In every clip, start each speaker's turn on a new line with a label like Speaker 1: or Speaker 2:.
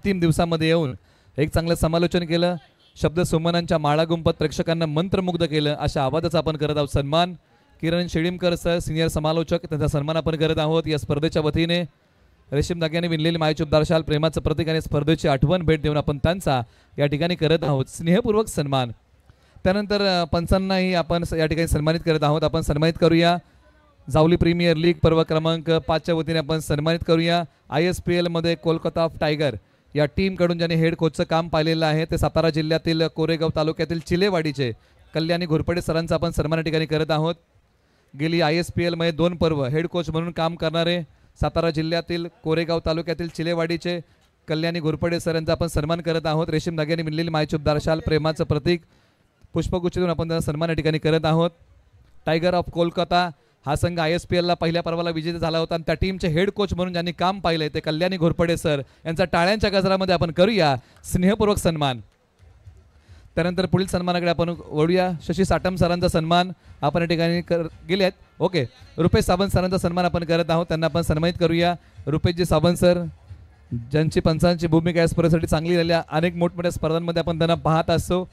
Speaker 1: अंतिम दिवसामध्ये येऊन एक चांगलं समालोचन केलं, शब्द सुमनांच्या माळा गुंफत प्रेक्षकांना मंत्रमुग्ध केलं. अशा आवाजाचा आपण करत आहोत सन्मान. किरण शेळीमकर सर सिनियर समालोचक, त्यांचा सन्मान आपण करत आहोत. या स्पर्धेच्या वतीने रेशीम धाग्याने विणलेली मायेची उबदार शाल प्रेमाचं प्रतीक आणि स्पर्धेची आठवण भेट देऊन आपण त्यांचा या ठिकाणी करत आहोत स्नेहपूर्वक सन्मान. त्यानंतर पंचांनाही आपण या ठिकाणी सन्मानित करत आहोत. आपण सन्मानित करूया जावली प्रीमियर लीग पर्व क्रमांक 5च्या वतीने आपण सन्मानित करूया ISPL मध्ये कोलकाता ऑफ टायगर या टीमकडून ज्यांनी हेड कोचचं काम पाहिलेलं आहे ते सातारा जिल्ह्यातील कोरेगाव तालुक्यातील चिलेवाडीचे कल्याणी घोरपडे सरांचा आपण सन्मान या ठिकाणी करत आहोत. गेली ISPL मध्ये 2 पर्व हेड कोच म्हणून काम करणारे सातारा जिल्ह्यातील कोरेगाव तालुक्यातील चिलेवाडीचे कल्याणी घोरपडे सर यांचा आपण सन्मान करत आहोत. रेशीम धाग्याने विणलेली मायेची उबदार शाल प्रेमाचं प्रतीक पुष्पगुच्छ देऊन आपण त्यांचा सन्मान या ठिकाणी करत आहोत. टायगर ऑफ कोलकाता हा संघ ISPLला पहिल्या पर्वाला विजेता झाला होता आणि त्या टीमचे हेड कोच म्हणून ज्यांनी काम पाहिलंय ते कल्याणी घोरपडे सर यांचा टाळ्यांच्या गजरामध्ये आपण करूया स्नेहपूर्वक सन्मान. त्यानंतर पुढील सन्मानाकडे आपण वळूया. शशी साटम सरांचा सन्मान आपण या ठिकाणी गेले आहेत. ओके, रुपेश सावंत सरांचा सन्मान आपण करत आहोत, त्यांना आपण सन्मानित करूया. रुपेशजी सावंत सर ज्यांची पंचांची भूमिका या स्पर्धेसाठी चांगली झाल्या, अनेक मोठमोठ्या स्पर्धांमध्ये आपण त्यांना पाहत असतो,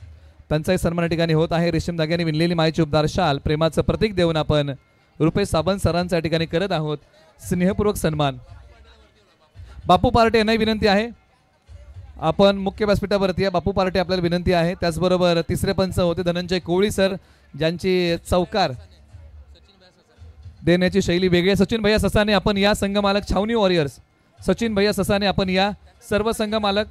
Speaker 1: त्यांचाही सन्मान या ठिकाणी होत आहे. रेशीम धाग्याने विणलेली मायेची उबदार शाल प्रेमाचं प्रतीक देऊन आपण रुपेश सावंत सरांचा या ठिकाणी करत आहोत स्नेहपूर्वक सन्मान. बापू पार्टे यांनाही विनंती आहे, आपण मुख्य व्यासपीठावरती आहे. बापू पार्टे आपल्याला विनंती आहे. त्याचबरोबर तिसरे पंच होते धनंजय कोळी सर ज्यांची चौकार देण्याची शैली वेगळी आहे. सचिन भैया ससाने आपण या संघ मालक छावणी वॉरियर्स, सचिन भैया ससाने आपण या सर्व संघ मालक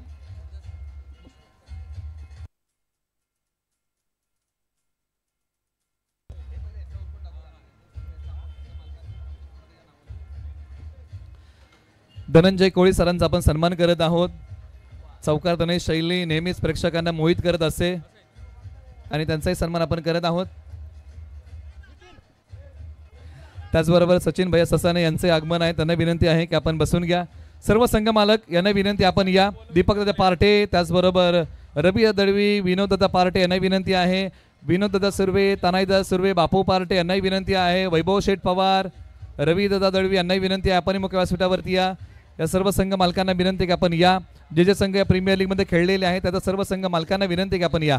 Speaker 1: धनंजय कोळी सरांचा आपण सन्मान करत आहोत. चौकार धने शैली नेहमीच प्रेक्षकांना मोहित करत असते आणि त्यांचाही सन्मान आपण करत आहोत. त्याचबरोबर सचिन भैया ससाने यांचे आगमन आहे, त्यांना विनंती आहे की आपण बसून घ्या. सर्व संघ मालक यांना विनंती आपण या. दीपक दादा पार्टे, त्याचबरोबर रवी दळवी, विनोद दादा पार्टे यांना विनंती आहे. विनोद दादा सुर्वे, तानाईदादा सुर्वे, बापू पार्टे यांनाही विनंती आहे. वैभव शेठ पवार, रवी दादा दळवी यांनाही विनंती आहे आपण मुख्य व्यासपीठावरती या. या सर्व संघ मालकांना विनंती की आपण या. जे जे संघ या प्रीमियर लीग मध्ये खेळलेले आहेत त्या सर्व संघ मालकांना विनंती की आपण या.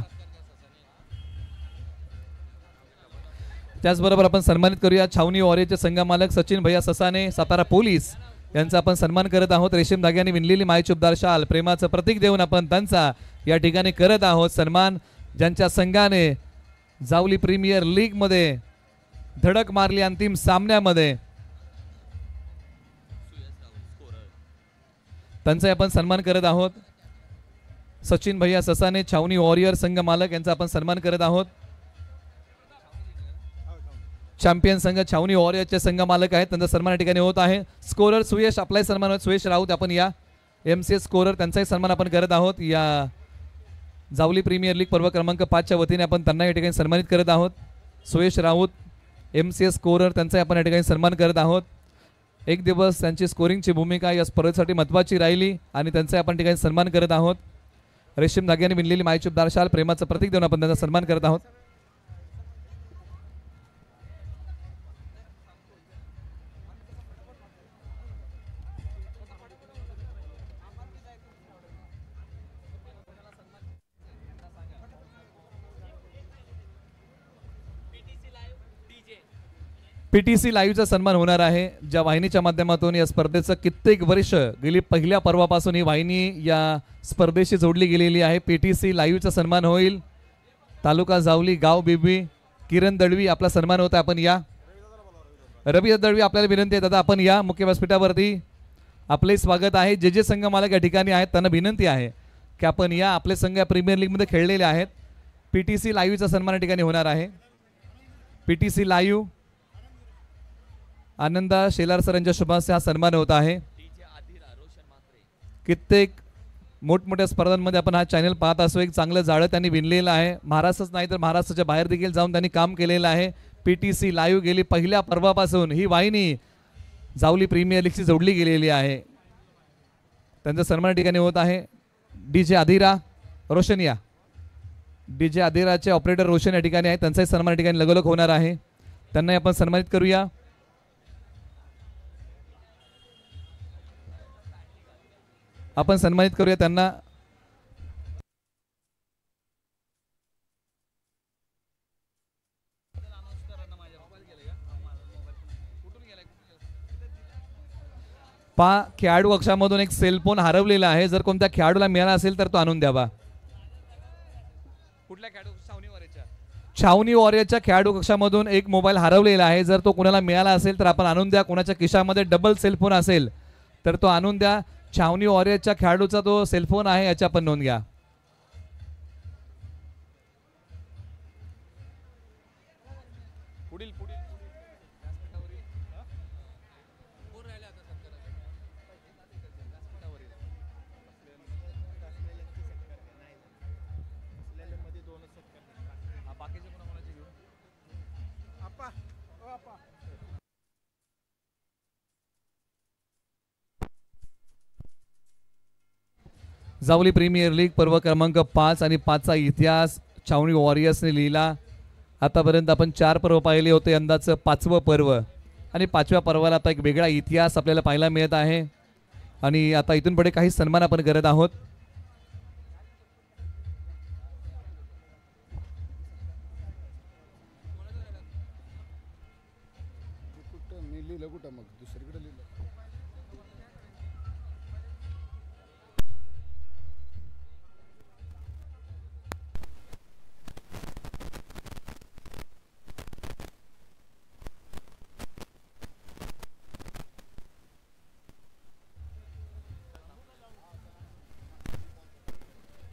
Speaker 1: त्याचबरोबर आपण सन्मानित करूया छावणी वॉरियरचे संघ मालक सचिन भैया ससाने, सातारा पोलीस यांचा आपण सन्मान करत आहोत. रेशीम धाग्याने विणलेली मायेची उबदार शाल प्रेमाचं प्रतीक देऊन आपण त्यांचा या ठिकाणी करत आहोत सन्मान. ज्यांच्या संघाने जावली प्रीमियर लीग मध्ये धडक मारली अंतिम सामन्यामध्ये, त्यांचा आपण सन्मान करत आहोत. सचिन भैया ससाने छावणी वॉरियर संघ मालक यांचा आपण सन्मान करत आहोत. चॅम्पियन संघ छावणी वॉरियरचे संघ मालक आहेत, त्यांचा सन्मान या ठिकाणी होत आहे. स्कोरर सुयश, आपलाही सन्मान होत सुयश राऊत आपण या. MCS स्कोरर त्यांचाही सन्मान आपण करत आहोत. या जावली प्रीमियर लीग पर्व क्रमांक 5च्या वतीने आपण त्यांना या ठिकाणी सन्मानित करत आहोत. सुयश राऊत MCS स्कोरर त्यांचाही आपण या ठिकाणी सन्मान करत आहोत. एक दिवस त्यांची स्कोरिंगची भूमिका या स्पर्धेसाठी महत्त्वाची राहिली आणि त्यांचा आपण ठिकाणी सन्मान करत आहोत. रेशीम धाग्याने विणलेली मायेची उबदार शाल प्रेमाचं प्रतीक देऊन आपण त्यांचा सन्मान करत आहोत. PTC लाईव्हचा सन्मान होणार आहे, ज्या वाहिनीच्या माध्यमातून या स्पर्धेचं कित्येक वर्ष गेली पहिल्या पर्वापासून ही वाहिनी या स्पर्धेशी जोडली गेलेली आहे. PTC लाईव्हचा सन्मान होईल. तालुका जावली, गाव बिबी, किरण दळवी आपला सन्मान होता, आपण या. रवी दळवी आपल्याला विनंती आहे दादा आपण या मुख्य व्यासपीठावरती. आपले स्वागत आहे. जे जे संघ मालक या ठिकाणी आहेत त्यांना विनंती आहे की आपण या. आपले संघ या प्रीमियर लीग मध्ये खेळलेले आहेत. PTC लाईव्हचा सन्मान या ठिकाणी होणार आहे. PTC लाईव्ह आनंदा शेलार सरांच्या शुभांचे हा सन्मान होत आहे. कित्येक मोठमोठ्या स्पर्धांमध्ये आपण हा चॅनल पाहत असो. एक चांगलं जाळं त्यांनी विणलेलं आहे. महाराष्ट्रच नाही तर महाराष्ट्राच्या बाहेर देखील जाऊन त्यांनी काम केलेलं आहे. PTC लाईव्ह गेली पहिल्या पर्वापासून ही वाहिनी जावली प्रीमियर लीगशी जोडली गेलेली आहे. त्यांचा सन्मान ठिकाणी होत आहे. DJ आधिरा रोशन या. DJ आधिराचे ऑपरेटर रोशन या ठिकाणी आहे, त्यांचाही सन्मान ठिकाणी लगोलग होणार आहे. त्यांना आपण सन्मानित करूया. आपण सन्मानित करूया त्यांना. खेळाडू कक्षामधून एक सेलफोन हरवलेला आहे. जर कोणत्या खेळाडूला मिळाला असेल तर तो आणून द्यावा. कुठल्या खेळाडू? छावणी वॉरियरच्या खेळाडू कक्षामधून एक मोबाईल हरवलेला आहे. जर तो कुणाला मिळाला असेल तर आपण आणून द्या. कोणाच्या खिशामध्ये डबल सेलफोन असेल तर तो आणून द्या. छावणी वॉरियरच्या खेळाडूचा तो सेलफोन आहे याची आपण नोंद घ्या. जावली प्रीमियर लीग पर्व क्रमांक 5 आणि 5चा इतिहास छावणी वॉरियर्सने लिहिला. आतापर्यंत आपण 4 पर्व पाहिले होते. यंदाचं 5वं पर्व आणि 5व्या पर्वाला आता एक वेगळा इतिहास आपल्याला पाहायला मिळत आहे. आणि आता इथून पुढे काही सन्मान आपण करत आहोत.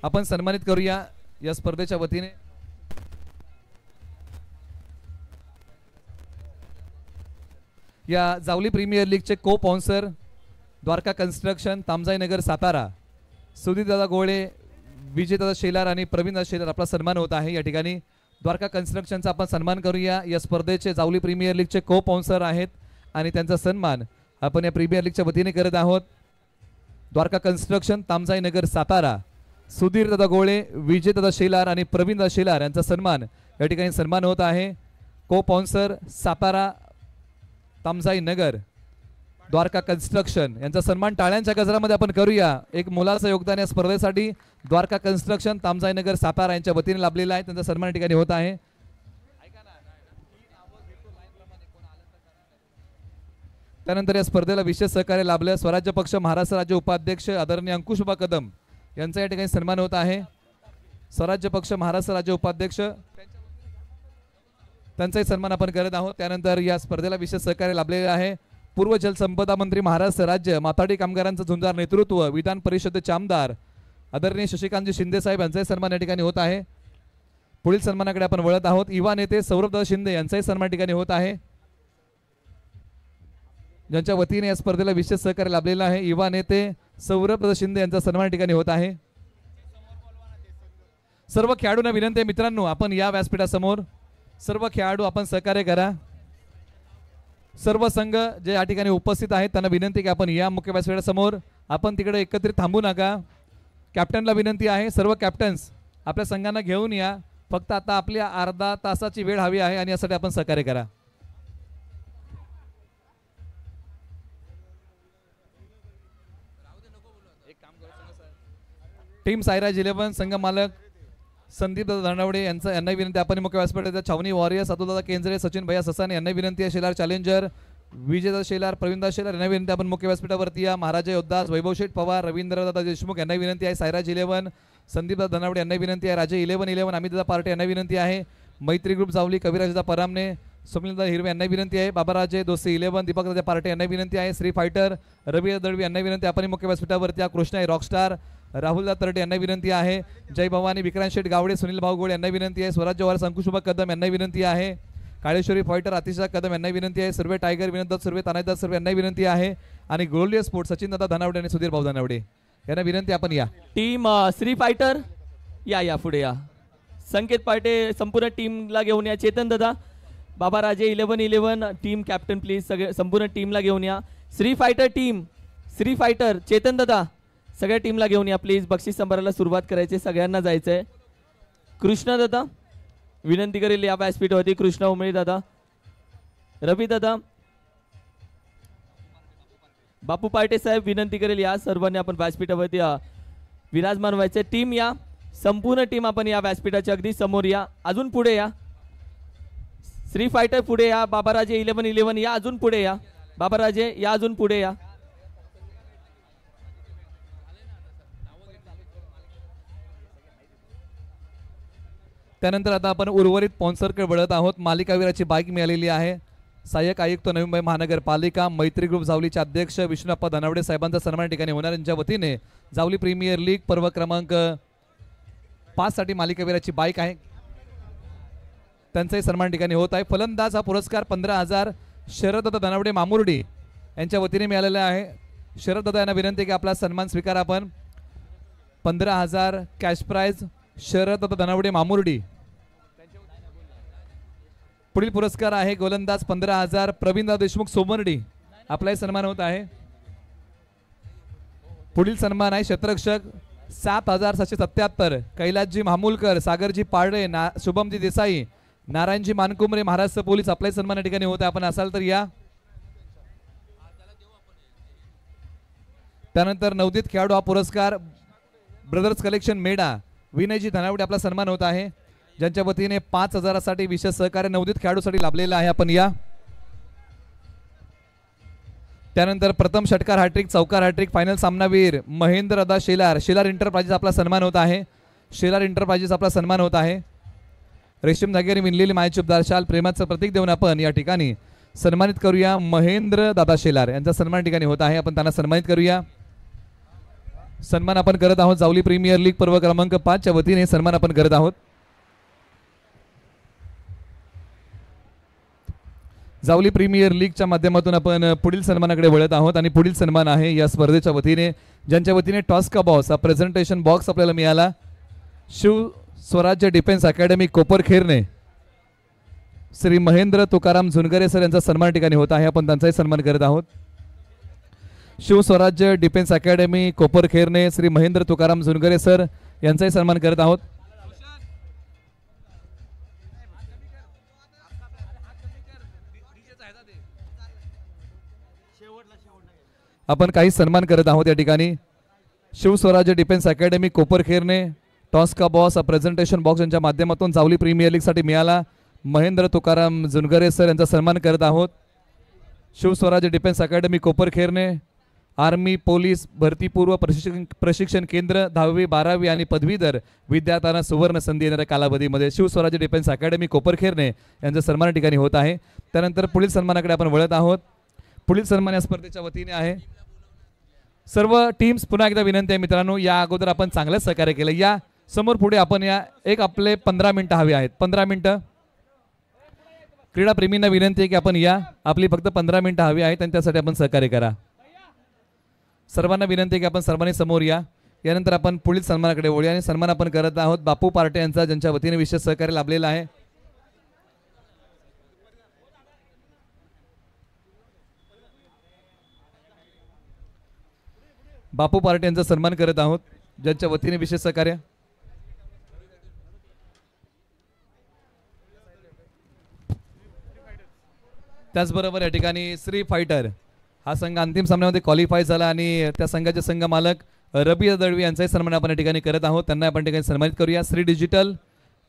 Speaker 1: आपण सन्मानित करूया या स्पर्धेच्या वतीने. या जावली प्रीमियर लीगचे को स्पॉन्सर द्वारका कन्स्ट्रक्शन, तामजाईनगर, सातारा. सुधीरदादा गोळे, विजयदादा शेलार आणि प्रवीणदादा शेलार आपला सन्मान होत आहे. या ठिकाणी द्वारका कन्स्ट्रक्शनचा आपण सन्मान करूया. या स्पर्धेचे जावली प्रीमियर लीगचे को स्पॉन्सर आहेत आणि त्यांचा सन्मान आपण या प्रीमियर लीगच्या वतीने करत आहोत. द्वारका कन्स्ट्रक्शन, तामजाईनगर, सातारा. सुधीरदादा गोळे, विजयदादा शेलार आणि प्रवीणदादा शेलार यांचा सन्मान या ठिकाणी सन्मान होत आहे. को स्पॉन्सर सातारा, तामजाईनगर, द्वारका कन्स्ट्रक्शन यांचा सन्मान टाळ्यांच्या गजरामध्ये आपण करूया. एक मोलाचं योगदान या स्पर्धेसाठी द्वारका कन्स्ट्रक्शन, तामजाईनगर, सातारा यांच्या वतीने लाभलेला आहे. त्यांचा सन्मान या ठिकाणी होत आहे. त्यानंतर या स्पर्धेला विशेष सहकार्य लाभलं स्वराज्य पक्ष महाराष्ट्र राज्य उपाध्यक्ष आदरणीय अंकुशबा कदम यांचा या ठिकाणी सन्मान होत आहे. स्वराज्य पक्ष महाराष्ट्र राज्य उपाध्यक्ष त्यांचाही सन्मान आपण करत आहोत. त्यानंतर या स्पर्धेला विशेष सहकार्य लाभलेले आहे पूर्व जलसंपदा मंत्री महाराष्ट्र राज्य माथाडी कामगारांचं झुंजार नेतृत्व विधान परिषदेचे आमदार आदरणीय शशिकांतजी शिंदे साहेब यांचाही सन्मान या ठिकाणी होत आहे. पुढील सन्मानाकडे आपण वळत आहोत. युवा नेते सौरभदादा शिंदे यांचाही सन्मान ठिकाणी होत आहे, ज्यांच्या वतीने या स्पर्धेला विशेष सहकार्य लाभलेला आहे. युवा नेते सौरभदादा शिंदे यांचा सन्मान ठिकाणी होत आहे. सर्व खेळाडूंना विनंती आहे मित्रांनो, आपण या व्यासपीठासमोर सर्व खेळाडू आपण सहकार्य करा. सर्व संघ जे या ठिकाणी उपस्थित आहेत त्यांना विनंती की आपण या मुख्य व्यासपीठासमोर आपण तिकडे एकत्रित थांबू नका. कॅप्टनला विनंती आहे, सर्व कॅप्टन्स आपल्या संघांना घेऊन या. फक्त आता आपल्या अर्धा तासाची वेळ हवी आहे आणि यासाठी आपण सहकार्य करा. टीम सायराज 11 संघ मालक संदीप दादा धनावडे यांना विनंती आपण मुख्य व्यासपीठाच्या छावणी वॉरियर्स अतुलदादा केंद्रे सचिन भैया ससाने यांना विनंती आहे. शेलार चॅलेंजर विजयदादा शेलार प्रवीणदादा शेलार यांना विनंती आपण मुख्य व्यासपीठावरती या. महाराजा योद्धास वैभव शेठ पवार रवींद्रदादा देशमुख यांना विनंती आहे. सायराज 11 संदीप दादा धनावडे यांना विनंती आहे. राजे 11 अमितदादा पार्टे यांना विनंती आहे. मैत्री ग्रुप जावली कविराजदा परामने सुनीलदा हिरवे यांना विनंती आहे. बाबाराजे दोस्ती 11 दीपकदादा पार्टे यांना विनंती आहे. श्री फायटर रवी दळवी यांना विनंती आपण मुख्य व्यासपीठावरती या. कृष्णा रॉकस्टार राहुलदा तरटे यांना विनंती आहे. जय भवानी विक्रांत शेठ गावडे सुनील भाऊ गोळे यांना विनंती आहे. स्वराज्य वार अंकुशबा कदम यांना विनंती आहे. काळेश्वरी फायटर अतिशा कदम यांना विनंती आहे. सर्वे टायगर विनंती सर्वे तानाईदार सर्वे यांना विनंती आहे. आणि गोल्डिया स्पोर्ट सचिन दादा धनावडे आणि सुधीर भाऊ धनावडे यांना विनंती आपण या.
Speaker 2: टीम श्री फायटर या पुढे या. संकेत पाटे संपूर्ण टीमला घेऊन या. चेतन दादा बाबा राजे 11 टीम कॅप्टन प्लीज सगळे संपूर्ण टीमला घेऊन या. Shri fighter team Shri fighter Chetan दादा सगळ्या टीमला घेऊन या प्लीज. बक्षीस संभाराला सुरुवात करायची, सगळ्यांना जायचंय. कृष्णा दादा विनंती करेल या व्यासपीठावरती. कृष्णा उमेळे दादा, रवी दादा, बापू पार्टे साहेब विनंती करेल या सर्वांनी आपण व्यासपीठावरती विराजमान व्हायचे. टीम या, संपूर्ण टीम आपण या व्यासपीठाच्या अगदी समोर या, अजून पुढे या. श्री फायटर पुढे या, बाबाराजे 11-11 या, अजून पुढे या. बाबाराजे या, अजून पुढे या.
Speaker 1: त्यानंतर आता आपण उर्वरित स्पॉन्सरकडे वळत आहोत. मालिकावीराची बाईक मिळालेली आहे. सहाय्यक आयुक्त नवी मुंबई महानगरपालिका, मैत्री ग्रुप जावलीचे अध्यक्ष विष्णुप्पा धनावडे साहेबांचा सन्मान ठिकाणी होणार. यांच्या वतीने जावली प्रीमियर लीग पर्व क्रमांक 5 साठी मालिकावीराची बाईक आहे, त्यांचाही सन्मान ठिकाणी होत आहे. फलंदाज हा पुरस्कार 15,000 शरददादा धनावडे मामुर्डी यांच्या वतीने मिळालेला आहे. शरददादा यांना विनंती की आपला सन्मान स्वीकार. आपण 15,000 कॅश प्राइज शरददादा धनावडे मामुर्डी. पुढील पुरस्कार आहे गोलंदाज 15,000 प्रवीणदादा देशमुख सोमर्डी, आपलाही सन्मान होत आहे. पुढील सन्मान आहे क्षेत्ररक्षक 7,777 कैलासजी मामुलकर, सागरजी पारडे, शुभमजी देसाई, नारायणजी मानकुमरे, महाराष्ट्र पोलीस, आपलाही सन्मान या ठिकाणी होत आहे. आपण असाल तर या. त्यानंतर नवोदित खेळाडू हा पुरस्कार ब्रदर्स कलेक्शन मेडा विनयजी धनावडे, आपला सन्मान होत आहे, ज्यांच्या वतीने 5,000 साठी विशेष सहकार्य नवोदित खेळाडूसाठी लाभलेला आहे. आपण या. त्यानंतर प्रथम षटकार हॅट्रिक, चौकार हॅट्रिक, फायनल सामनावीर महेंद्र दादा शेलार, शेलार इंटरप्राइजेस आपला सन्मान होत आहे. शेलार इंटरप्राइजेस आपला सन्मान होत आहे. रेशीम धाग्याने विणलेली मायचूपदार शाल प्रेमाचं प्रतीक देऊन आपण या ठिकाणी सन्मानित करूया. महेंद्र दादा शेलार यांचा सन्मान ठिकाणी होत आहे, आपण त्यांना सन्मानित करूया. सन्मान आपण करत आहोत जावली प्रीमियर लीग पर्व क्रमांक 5 च्या वतीने सन्मान आपण करत आहोत. जावली प्रीमियर लीगच्या माध्यमातून आपण पुढील सन्मानाकडे वळत आहोत आणि पुढील सन्मान आहे या स्पर्धेच्या वतीने, ज्यांच्या वतीने टॉस का बॉस हा प्रेझेंटेशन बॉक्स आपल्याला मिळाला. Shiv Swarajya defence academy Koparkhairane Shri Mahendra Tukaram Zungare sir यांचा सन्मान ठिकाणी होत आहे, आपण त्यांचाही सन्मान करत आहोत. Shiv Swarajya defence academy Koparkhairane Shri Mahendra Tukaram Zungare sir यांचाही सन्मान करत आहोत. आपण काही सन्मान करत आहोत या ठिकाणी. Shivswarajya defence academy Koparkhairane toss का बॉस प्रेझेंटेशन बॉक्स यांच्या माध्यमातून जावली प्रीमियर लीग साठी मिळाला. महेंद्र तुकाराम झुनगरे सर यांचा सन्मान करत आहोत. Shivswarajya defence academy Koparkhairane army police भरतीपूर्व प्रशिक्षण केंद्र 10वी 12वी आणि पदवीधर विद्यार्थ्यांना सुवर्ण संधी येणाऱ्या कालावधीमध्ये शिवस्वराज्य डिफेन्स अकॅडमी कोपरखेरणे यांचा सन्मान ठिकाणी होत आहे. त्यानंतर पुढील सन्मानाकडे आपण वळत आहोत. पुढील सन्मान या स्पर्धेच्या वतीने आहे. सर्व टीम्स पुन्हा एकदा विनंती आहे मित्रांनो, या अगोदर आपण चांगलं सहकार्य केलं, या समोर पुढे आपण या. एक आपले 15 मिनिटं हवी आहेत, 15 मिनिटं. क्रीडाप्रेमींना विनंती आहे की आपण या, आपली फक्त 15 मिनिटं हवी आहेत आणि त्यासाठी आपण सहकार्य करा. सर्वांना विनंती आहे की आपण सर्वांनी समोर या. यानंतर आपण पुढील सन्मानाकडे वळूया आणि सन्मान आपण करत आहोत बापू पार्टे यांचा, ज्यांच्या वतीने विशेष सहकार्य लाभलेलं आहे. बापू पार्टे यांचा सन्मान करत आहोत, ज्यांच्या वतीने विशेष सहकार्य. त्याचबरोबर या ठिकाणी श्री फायटर हा संघ अंतिम सामन्यामध्ये क्वालिफाय झाला आणि त्या संघाचे संघ मालक रबी दळवी यांचाही सन्मान आपण या ठिकाणी करत आहोत, त्यांना आपण ठिकाणी सन्मानित करूया. श्री डिजिटल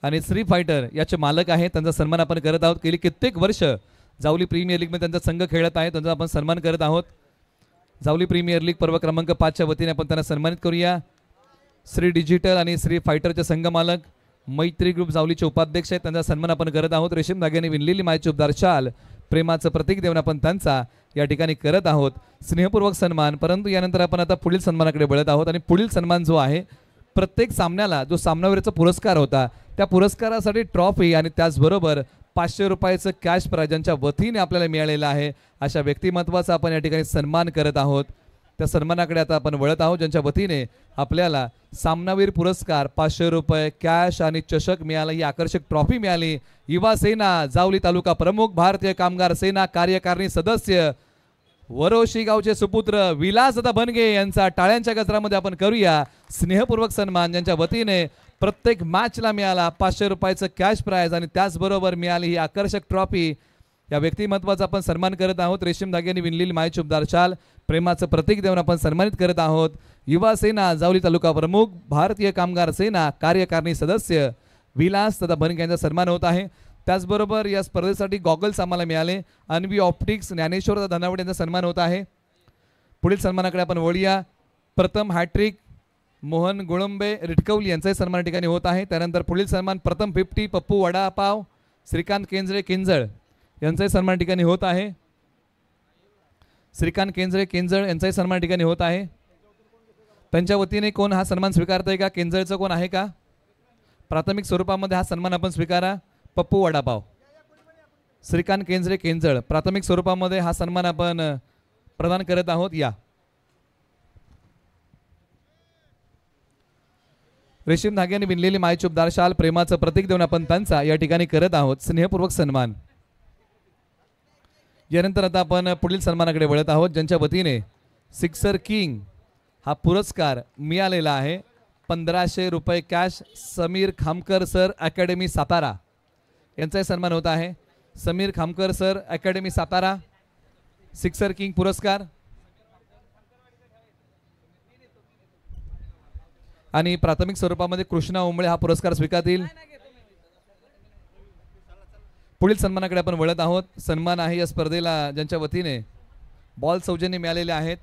Speaker 1: आणि श्री फायटर याचे मालक आहेत, त्यांचा सन्मान आपण करत आहोत. गेली कित्येक वर्ष जावली प्रीमियर लीगमध्ये त्यांचा संघ खेळत आहे, त्यांचा आपण सन्मान करत आहोत. जावली प्रीमियर लीग पर्व क्रमांक 5 च्या वतीने आपण त्यांना सन्मानित करूया. श्री डिजिटल आणि श्री फायटरचे संघ मालक मैत्री ग्रुप जावलीचे उपाध्यक्ष आहेत, त्यांचा सन्मान आपण करत आहोत. रेशीम धाग्याने विणलेली मायचूपदार शाल प्रेमाचं प्रतीक देऊन आपण त्यांचा या ठिकाणी करत आहोत स्नेहपूर्वक सन्मान. परंतु यानंतर आपण आता पुढील सन्मानाकडे वळत आहोत आणि पुढील सन्मान जो आहे, प्रत्येक सामन्याला जो सामनावीराचा पुरस्कार होता त्या पुरस्कारासाठी ट्रॉफी आणि त्याचबरोबर 500 रुपयाचं कॅश प्राइज ज्यांच्या वतीने आपल्याला मिळालेलं आहे, अशा व्यक्तिमत्वाचा आपण या ठिकाणी सन्मान करत आहोत. त्या सन्मानाकडे आता आपण वळत आहोत, ज्यांच्या वतीने आपल्याला सामनावीर पुरस्कार 500 रुपये कॅश आणि चषक मिळाला, ही आकर्षक ट्रॉफी मिळाली. युवा सेना जावली तालुका प्रमुख, भारतीय कामगार सेना कार्यकारिणी सदस्य वरोशी गावचे सुपुत्र विलासदादा बनगे यांचा टाळ्यांच्या गजरामध्ये आपण करूया स्नेहपूर्वक सन्मान, ज्यांच्या वतीने प्रत्येक मॅचला मिळाला 500 रुपयाचं कॅश प्राइज आणि त्याचबरोबर मिळाली ही आकर्षक ट्रॉफी. या व्यक्तिमत्वाचा आपण सन्मान करत आहोत. रेशीम धाग्याने विणलेली मायचुबदार शाल प्रेमाचं प्रतीक देऊन आपण सन्मानित करत आहोत. युवा सेना जावली तालुका प्रमुख, भारतीय कामगार सेना कार्यकारिणी सदस्य विलास तथा बनके यांचा सन्मान होत आहे. त्याचबरोबर या स्पर्धेसाठी गॉगल्स आम्हाला मिळाले. अन्वी ऑप्टिक्स ज्ञानेश्वर धनावडे यांचा सन्मान होत आहे. पुढील सन्मानाकडे आपण वळूया. प्रथम हॅट्रिक मोहन गोळंबे रिटकवली यांचाही सन्मान ठिकाणी होत आहे. त्यानंतर पुढील सन्मान प्रथम 50 पप्पू वडापाव श्रीकांत केंजळे केंजळ यांचाही सन्मान ठिकाणी होत आहे. श्रीकांत केंजळे केंजळ यांचाही सन्मान ठिकाणी होत आहे. त्यांच्या वतीने कोण हा सन्मान स्वीकारत आहे का? केंजळचं कोण आहे का? प्राथमिक स्वरूपामध्ये हा सन्मान आपण स्वीकारा. पप्पू वडापाव श्रीकांत केंजळे केंजळ प्राथमिक स्वरूपामध्ये हा सन्मान आपण प्रदान करत आहोत. या रेशीम धाग्याने विणलेली मायचुबदार शाल प्रेमाचं प्रतीक देऊन आपण त्यांचा या ठिकाणी करत आहोत स्नेहपूर्वक सन्मान. यानंतर आता आपण पुढील सन्मानाकडे वळत आहोत, ज्यांच्या वतीने सिक्सर किंग हा पुरस्कार मिळालेला आहे. 1500 रुपये cash Sameer Khamkar sir academy Satara यांचाही सन्मान होत आहे. Sameer Khamkar sir academy Satara sixer king पुरस्कार. आणि प्राथमिक स्वरूपामध्ये कृष्णा उंबळे हा पुरस्कार स्वीकारतील. पुढील सन्मानाकडे आपण वळत आहोत. सन्मान आहे या स्पर्धेला ज्यांच्या वतीने बॉल सौजन्य मिळालेले आहेत.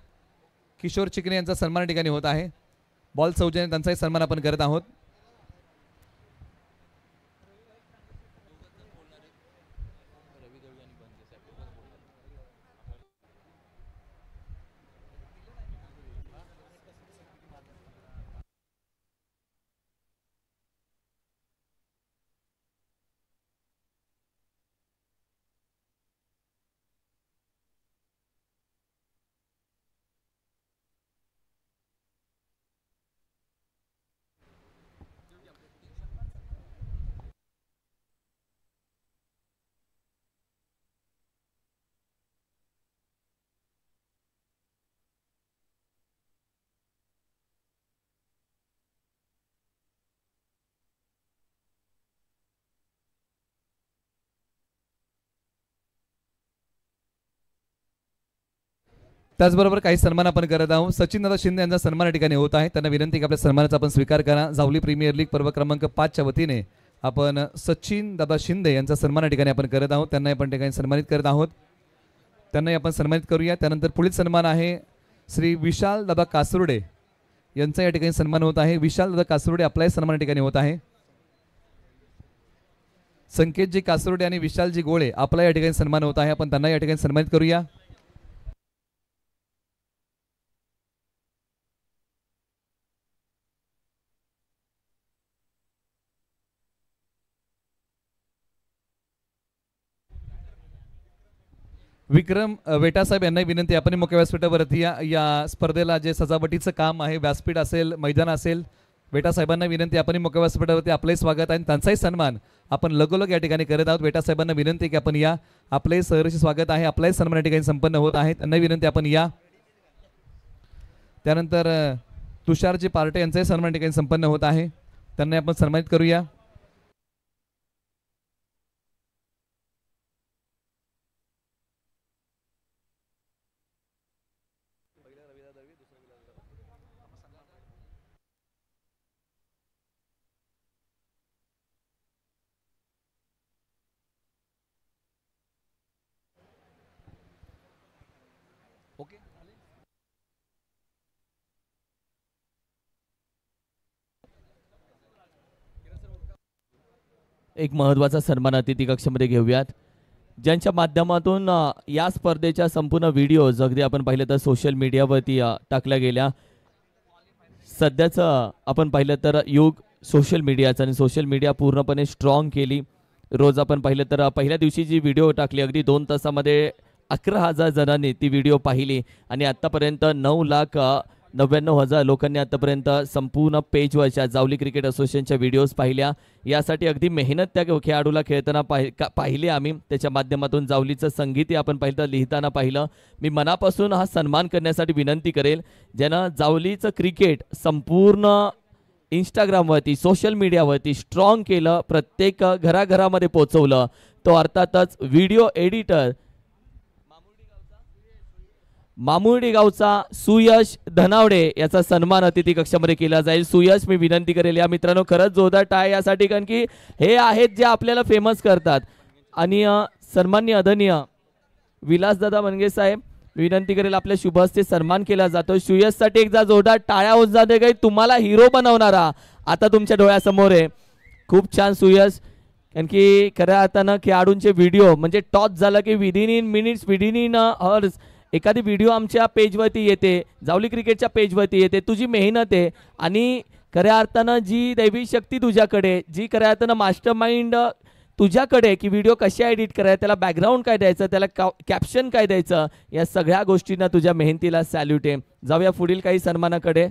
Speaker 1: किशोर चिकणे यांचा सन्मान ठिकाणी होत आहे. बॉल सौजन्य त्यांचाही सन्मान आपण करत आहोत. त्याचबरोबर काही सन्मान आपण करत आहोत. सचिन दादा शिंदे यांचा सन्मान या ठिकाणी होत आहे. त्यांना विनंती की आपल्या सन्मानाचा आपण स्वीकार करा. जावली प्रीमियर लीग पर्व क्रमांक 5 च्या वतीने आपण सचिन दादा शिंदे यांचा सन्मान या ठिकाणी आपण करत आहोत. त्यांना आपण ठिकाणी सन्मानित करत आहोत. त्यांनाही आपण सन्मानित करूया. त्यानंतर पुढील सन्मान आहे श्री विशाल दादा कासुर्डे यांचा या ठिकाणी सन्मान होत आहे. विशाल दादा कासुर्डे आपलाही सन्मान या ठिकाणी होत आहे. संकेतजी कासुर्डे आणि विशालजी गोळे आपला या ठिकाणी सन्मान होत आहे. आपण त्यांना या ठिकाणी सन्मानित करूया. विक्रम वेटासाहेब यांना विनंती आपण मुख्य व्यासपीठावरती या स्पर्धेला जे सजावटीचं काम आहे, व्यासपीठ असेल मैदान असेल, वेटासाहेबांना विनंती आपण मुख्य व्यासपीठावरती आपले स्वागत आहे. त्यांचाही सन्मान आपण लगोलग या ठिकाणी करत आहोत. वेटासाहेबांना विनंती की आपण या, आपले सहर्ष स्वागत आहे. आपलाही सन्मान या ठिकाणी संपन्न होत आहे. त्यांना विनंती आपण या. त्यानंतर तुषारजी पार्टे यांचाही सन्मान या ठिकाणी संपन्न होत आहे. त्यांना आपण सन्मानित करूया. ओके,
Speaker 2: एक महत्त्वाचा सन्मान अतिथी कक्षामध्ये घेऊयात, ज्यांच्या माध्यमातून या स्पर्धेच्या संपूर्ण व्हिडिओज अगदी आपण पाहिलं तर सोशल मीडियावरती टाकल्या गेल्या. सध्याचं आपण पाहिलं तर युग सोशल मीडियाचं, आणि सोशल मीडिया पूर्णपणे स्ट्रॉंग केली. रोज आपण पाहिलं तर पहिल्या दिवशी जी व्हिडिओ टाकली अगदी 2 तासामध्ये 11,000 जणांनी ती व्हिडिओ पाहिली, आणि आत्तापर्यंत 9,99,000 लोकांनी आतापर्यंत संपूर्ण पेजवरच्या जावली क्रिकेट असोसिएशनच्या व्हिडिओज पाहिल्या. यासाठी अगदी मेहनत त्या खेळाडूला खेळताना पाहिले आम्ही. त्याच्या माध्यमातून जावलीचं संगीतही आपण पाहिलं तर लिहिताना पाहिलं. मी मनापासून हा सन्मान करण्यासाठी विनंती करेल, ज्यानं जावलीचं क्रिकेट संपूर्ण इंस्टाग्रामवरती सोशल मीडियावरती स्ट्रॉंग केलं, प्रत्येक घराघरामध्ये पोचवलं, तो अर्थातच व्हिडिओ एडिटर मामुर्डी गावचा सुयश धनावडे याचा सन्मान अतिथी कक्षामध्ये केला जाईल. सुयश, मी विनंती करेल या मित्रांनो खरंच जोरदार टाळ्या यासाठी, कारण की हे आहेत जे आपल्याला फेमस करतात. आणि सन्माननीय आदरणीय विलासदादा मनगे साहेब, विनंती करेल आपल्या शुभ हस्ते सन्मान केला जातो. सुयशसाठी एकदा जोरदार टाळ्या होत जाते, काही तुम्हाला हिरो बनवणारा आता तुमच्या डोळ्यासमोर आहे. खूप छान सुयश, कारण की खऱ्या अर्थानं खेळाडूंचे व्हिडिओ म्हणजे टॉच झालं की within in minutes within in hours एखादी व्हिडिओ आमच्या पेजवरती येते, जावली क्रिकेटच्या पेजवरती येते. तुझी मेहनत आहे आणि खऱ्या अर्थानं जी दैवी शक्ती तुझ्याकडे, जी खऱ्या अर्थानं मास्टर माइंड तुझ्याकडे की व्हिडिओ कशा एडिट करायचा, त्याला बॅकग्राऊंड काय द्यायचं, त्याला कॅप्शन काय द्यायचं, या सगळ्या गोष्टींना तुझ्या मेहनतीला सॅल्यूट आहे. जाऊया पुढील काही सन्मानाकडे.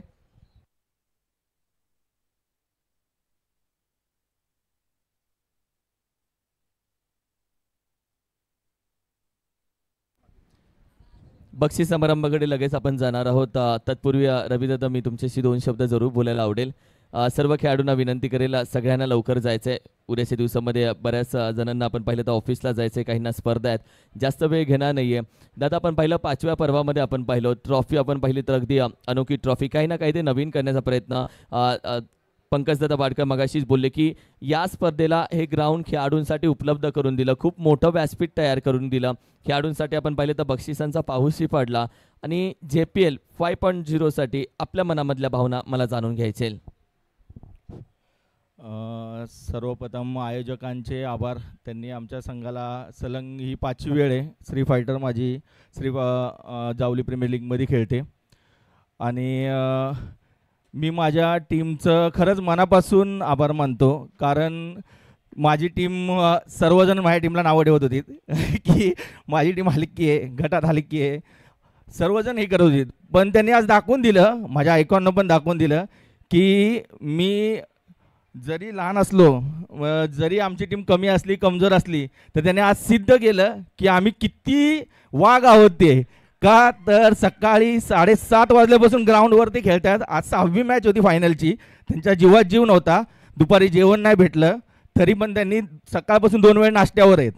Speaker 2: बक्षीस समारंभाकडे लगेच आपण जाणार आहोत. तत्पूर्वी रविदादा, मी तुमच्याशी 2 शब्द जरूर बोलायला आवडेल. सर्व खेळाडूंना विनंती करेल, सगळ्यांना लवकर जायचं आहे. उद्याच्या दिवसामध्ये बऱ्याच जणांना आपण पाहिलं तर ऑफिसला जायचं आहे, काहींना स्पर्धा आहेत, जास्त वेळ घेणार नाही आहे. दादा, आपण पाहिलं 5व्या पर्वामध्ये आपण पाहिलं ट्रॉफी, आपण पाहिली तर अगदी अनोखी ट्रॉफी, काही ना काही ते नवीन करण्याचा प्रयत्न. पंकजदादा बाडकर मगाशीच बोलले की या स्पर्धेला हे ग्राउंड खेळाडूंसाठी उपलब्ध करून दिलं, खूप मोठं व्यासपीठ तयार करून दिलं खेळाडूंसाठी. आपण पाहिलं तर बक्षिसांचा पाऊसही पडला. आणि JPL 5.0 साठी आपल्या मनामधल्या भावना मला जाणून घ्यायचे.
Speaker 3: सर्वप्रथम आयोजकांचे आभार. त्यांनी आमच्या संघाला सलग ही 5वी वेळ आहे. श्री फायटर माझी जावली प्रीमियर लीगमध्ये खेळते आणि मी माझ्या टीमचं खरंच मनापासून आभार मानतो, कारण माझी टीम सर्वजण माझ्या टीमला नावं ठेवत होती की माझी टीम हलकी आहे, गटात हलकी आहे, सर्वजण हे करत होते. पण त्यांनी आज दाखवून दिलं, माझ्या आयकॉननं पण दाखवून दिलं की मी जरी लहान असलो, जरी आमची टीम कमी असली, कमजोर असली, तर त्याने आज सिद्ध केलं की आम्ही किती वाघ आहोत. ते का तर सकाळी 7:30 वाजल्यापासून ग्राउंडवरती खेळतात. आज 6वी मॅच होती फायनलची. त्यांच्या जीवात जीव नव्हता, दुपारी जेवण नाही भेटलं, तरी पण त्यांनी सकाळपासून 2 वेळ नाश्त्यावर आहेत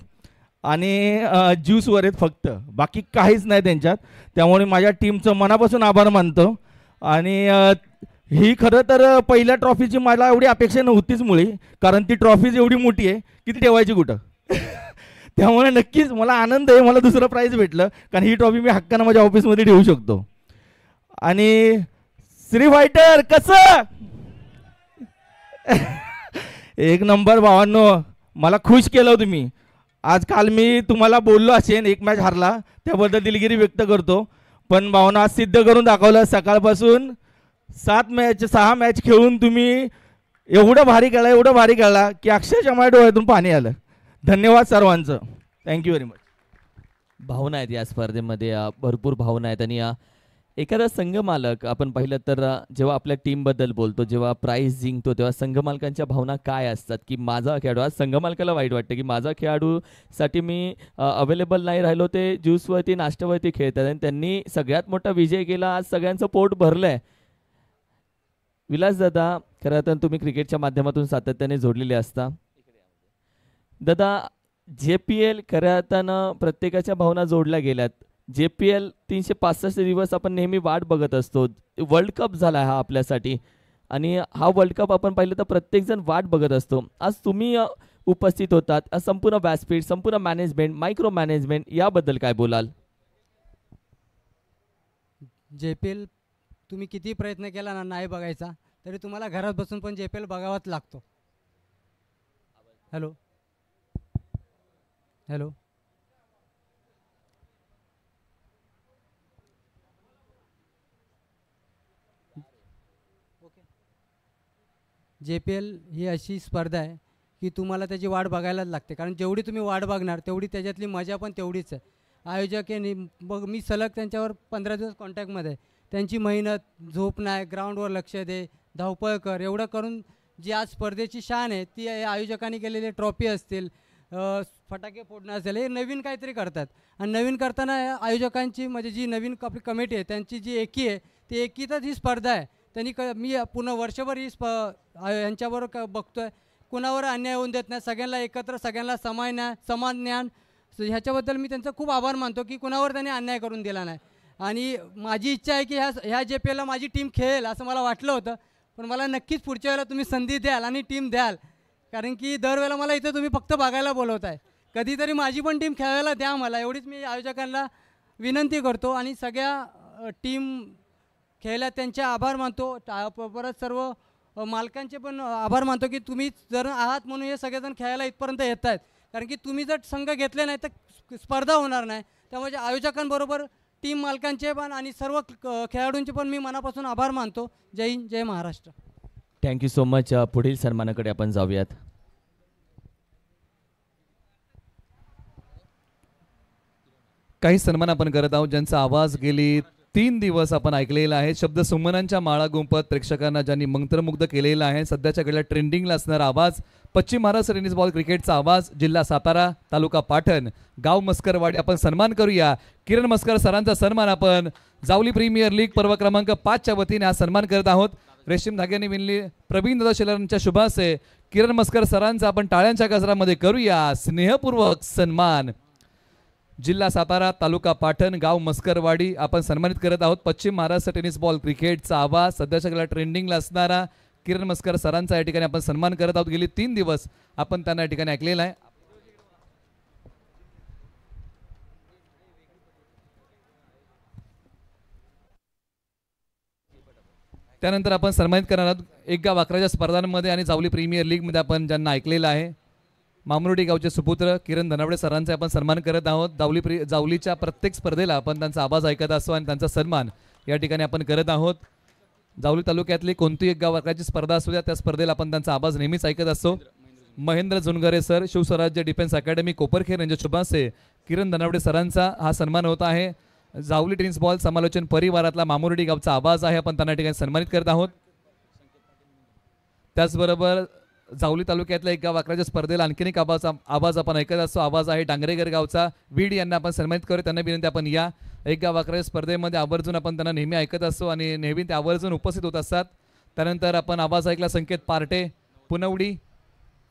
Speaker 3: आणि ज्यूसवर आहेत फक्त, बाकी काहीच नाही त्यांच्यात. त्यामुळे माझ्या टीमचं मनापासून आभार मानतो. आणि ही खरं तर पहिल्या ट्रॉफीची मला एवढी अपेक्षा नव्हतीच मुळी, कारण ती ट्रॉफीच एवढी मोठी आहे की ती ठेवायची कुठं. त्यामुळे नक्कीच मला आनंद आहे, मला दुसरं प्राईज भेटलं, कारण ही ट्रॉफी मी हक्कानं माझ्या ऑफिसमध्ये ठेवू शकतो. आणि श्री फायटर कसं एक नंबर भावांनो, मला खुश केलं तुम्ही. आज काल मी तुम्हाला बोललो असेन, एक मॅच हारला त्याबद्दल दिलगिरी व्यक्त करतो, पण भावांनो आज सिद्ध करून दाखवलं. सकाळपासून 6 मॅच खेळून तुम्ही एवढं भारी खेळला की अक्षरशः माझ्या डोळ्यातून पाणी आलं. धन्यवाद सर्वांचं, थँक्यू व्हेरी मच.
Speaker 2: भावना आहेत या स्पर्धेमध्ये, भरपूर भावना आहेत. आणि एखादा संघमालक आपण पाहिलं तर जेव्हा आपल्या टीमबद्दल बोलतो, जेव्हा प्राईज जिंकतो, तेव्हा संघमालकांच्या भावना काय असतात की माझा खेळाडू, आज संघमालकाला वाईट वाटतं की माझा खेळाडूसाठी मी अवेलेबल नाही राहिलो, ते ज्यूसवरती नाश्त्यावरती खेळतात आणि त्यांनी सगळ्यात मोठा विजय केला, आज सगळ्यांचं पोट भरलं आहे. विलासदादा, खरं तर तुम्ही क्रिकेटच्या माध्यमातून सातत्याने जोडलेले असता. दादा, JPL खऱ्या अर्थानं प्रत्येकाच्या भावना जोडल्या गेल्यात. JPL 365 दिवस आपण नेहमी वाट बघत असतो. वर्ल्ड कप झाला हा आपल्यासाठी आणि हा वर्ल्ड कप आपण पाहिलं तर प्रत्येकजण वाट बघत असतो. आज तुम्ही उपस्थित होतात, आज संपूर्ण व्यासपीठ, संपूर्ण मॅनेजमेंट, मायक्रो मॅनेजमेंट, याबद्दल काय बोलाल?
Speaker 4: JPL तुम्ही किती प्रयत्न केला ना नाही बघायचा, तरी तुम्हाला घरात बसून पण JPL बघावाच लागतो. हॅलो हॅलो JPL ही अशी स्पर्धा आहे की तुम्हाला त्याची वाट बघायलाच लागते, कारण जेवढी तुम्ही वाट बघणार तेवढी त्याच्यातली मजा पण तेवढीच आहे. आयोजक यांनी बघ, मी सलग त्यांच्यावर 15 दिवस कॉन्टॅक्टमध्ये आहे. त्यांची मेहनत, झोप नाही, ग्राउंडवर लक्ष दे, धावपळ कर, एवढं करून जी आज स्पर्धेची शान आहे ती आयोजकांनी केलेले ट्रॉफी असतील, फटाके फोडणं असेल, हे नवीन काहीतरी करतात. आणि नवीन करताना आयोजकांची म्हणजे जी नवीन आपली कमिटी आहे त्यांची जी एकी आहे, ती एकीतच ही स्पर्धा आहे. त्यांनी मी पूर्ण वर्षभर ही यांच्याबरोबर बघतोय, कुणावर अन्याय होऊन देत नाही, सगळ्यांना एकत्र, सगळ्यांना समान ज्ञान, ह्याच्याबद्दल मी त्यांचा खूप आभार मानतो की कुणावर त्यांनी अन्याय करून दिला नाही. आणि माझी इच्छा आहे की ह्या JPLला माझी टीम खेळेल असं मला वाटलं होतं, पण मला नक्कीच पुढच्या वेळेला तुम्ही संधी द्याल आणि टीम द्याल, कारण की दरवेळेला मला इथं तुम्ही फक्त बघायला बोलवताय. कधीतरी माझी पण टीम खेळायला द्या मला, एवढीच मी आयोजकांना विनंती करतो. आणि सगळ्या टीम खेळल्या त्यांचे आभार मानतो. परत सर्व मालकांचे पण आभार मानतो की तुम्ही जर आहात म्हणून हे सगळेजण खेळायला इथपर्यंत येत आहेत, कारण की तुम्ही जर संघ घेतले नाही तर स्पर्धा होणार नाही. त्यामुळे आयोजकांबरोबर टीम मालकांचे पण आणि सर्व खेळाडूंचे पण मी मनापासून आभार मानतो. जय हिंद, जय महाराष्ट्र.
Speaker 2: Thank you so much. पुढील सन्मानाकडे आपण जाऊयात.
Speaker 1: काही सन्मान आपण करत आहोत ज्यांचा आवाज गेली 3 दिवस आपण ऐकलेला आहे. शब्द सुमनांच्या माळा गुंफत प्रेक्षकांना ज्यांनी मंत्रमुग्ध केलेला आहे. सध्याच्या घडीला ट्रेंडिंगला असणारा आवाज, पश्चिम महाराष्ट्र टेनिस बॉल क्रिकेटचा आवाज, जिल्हा सातारा, तालुका पाटण, गाव मस्करवाडी. आपण सन्मान करूया किरण मस्कर सरांचा सन्मान आपण जावली प्रीमियर लीग पर्व क्रमांक 5च्या वतीने हा सन्मान करत आहोत. रेशीम धाग्याने विणली प्रवीण दादा शेलारांच्या शुभासे किरण मस्कर सरांचा आपण टाळ्यांच्या गजरामध्ये करूया स्नेहपूर्वक सन्मान. जिल्हा सातारा, तालुका पाटण, गाव मस्करवाडी आपण सन्मानित करत आहोत. पश्चिम महाराष्ट्र टेनिस बॉल क्रिकेटचा आवाज, सध्याच्या काळात ट्रेंडिंगला असणारा किरण मस्कर सरांचा या ठिकाणी आपण सन्मान करत आहोत. गेली 3 दिवस आपण त्यांना या ठिकाणी ऐकलेला आहे. त्यानंतर आपण सन्मानित करणार आहोत एक गाव अकराच्या स्पर्धांमध्ये आणि जावली प्रीमियर लीगमध्ये आपण ज्यांना ऐकलेलं आहे. मामुर्डी गावचे सुपुत्र किरण धनावडे सरांचा आपण सन्मान करत आहोत. जावलीच्या प्रत्येक स्पर्धेला आपण त्यांचा आवाज ऐकत असतो आणि त्यांचा सन्मान या ठिकाणी आपण करत आहोत. जावली तालुक्यातली कोणतीही एक गाव अकराची स्पर्धा असू द्या, त्या स्पर्धेला आपण त्यांचा आवाज नेहमीच ऐकत असतो. Mahendra Jungare sir, Shivswarajya defence academy Koparkhair यांच्या शुभासे किरण धनावडे सरांचा हा सन्मान होत आहे. जावली टेनिस बॉल समालोचन परिवारातला मामुर्डी गावचा आवाज आहे, आपण त्यांना ठिकाणी सन्मानित करत आहोत. त्याचबरोबर जावली तालुक्यातल्या एक गाव अकराच्या स्पर्धेला आणखीन एक आवाज आपण ऐकत असतो. आवाज आहे डांगरेगर गावचा. बीड यांना आपण सन्मानित करू. त्यांना विनंती आपण या एक गाव अकराच्या स्पर्धेमध्ये आवर्जून आपण त्यांना नेहमी ऐकत असतो आणि नेहमी ते आवर्जून उपस्थित होत असतात. त्यानंतर आपण आवाज ऐकला संकेत पार्टे पुनवडी,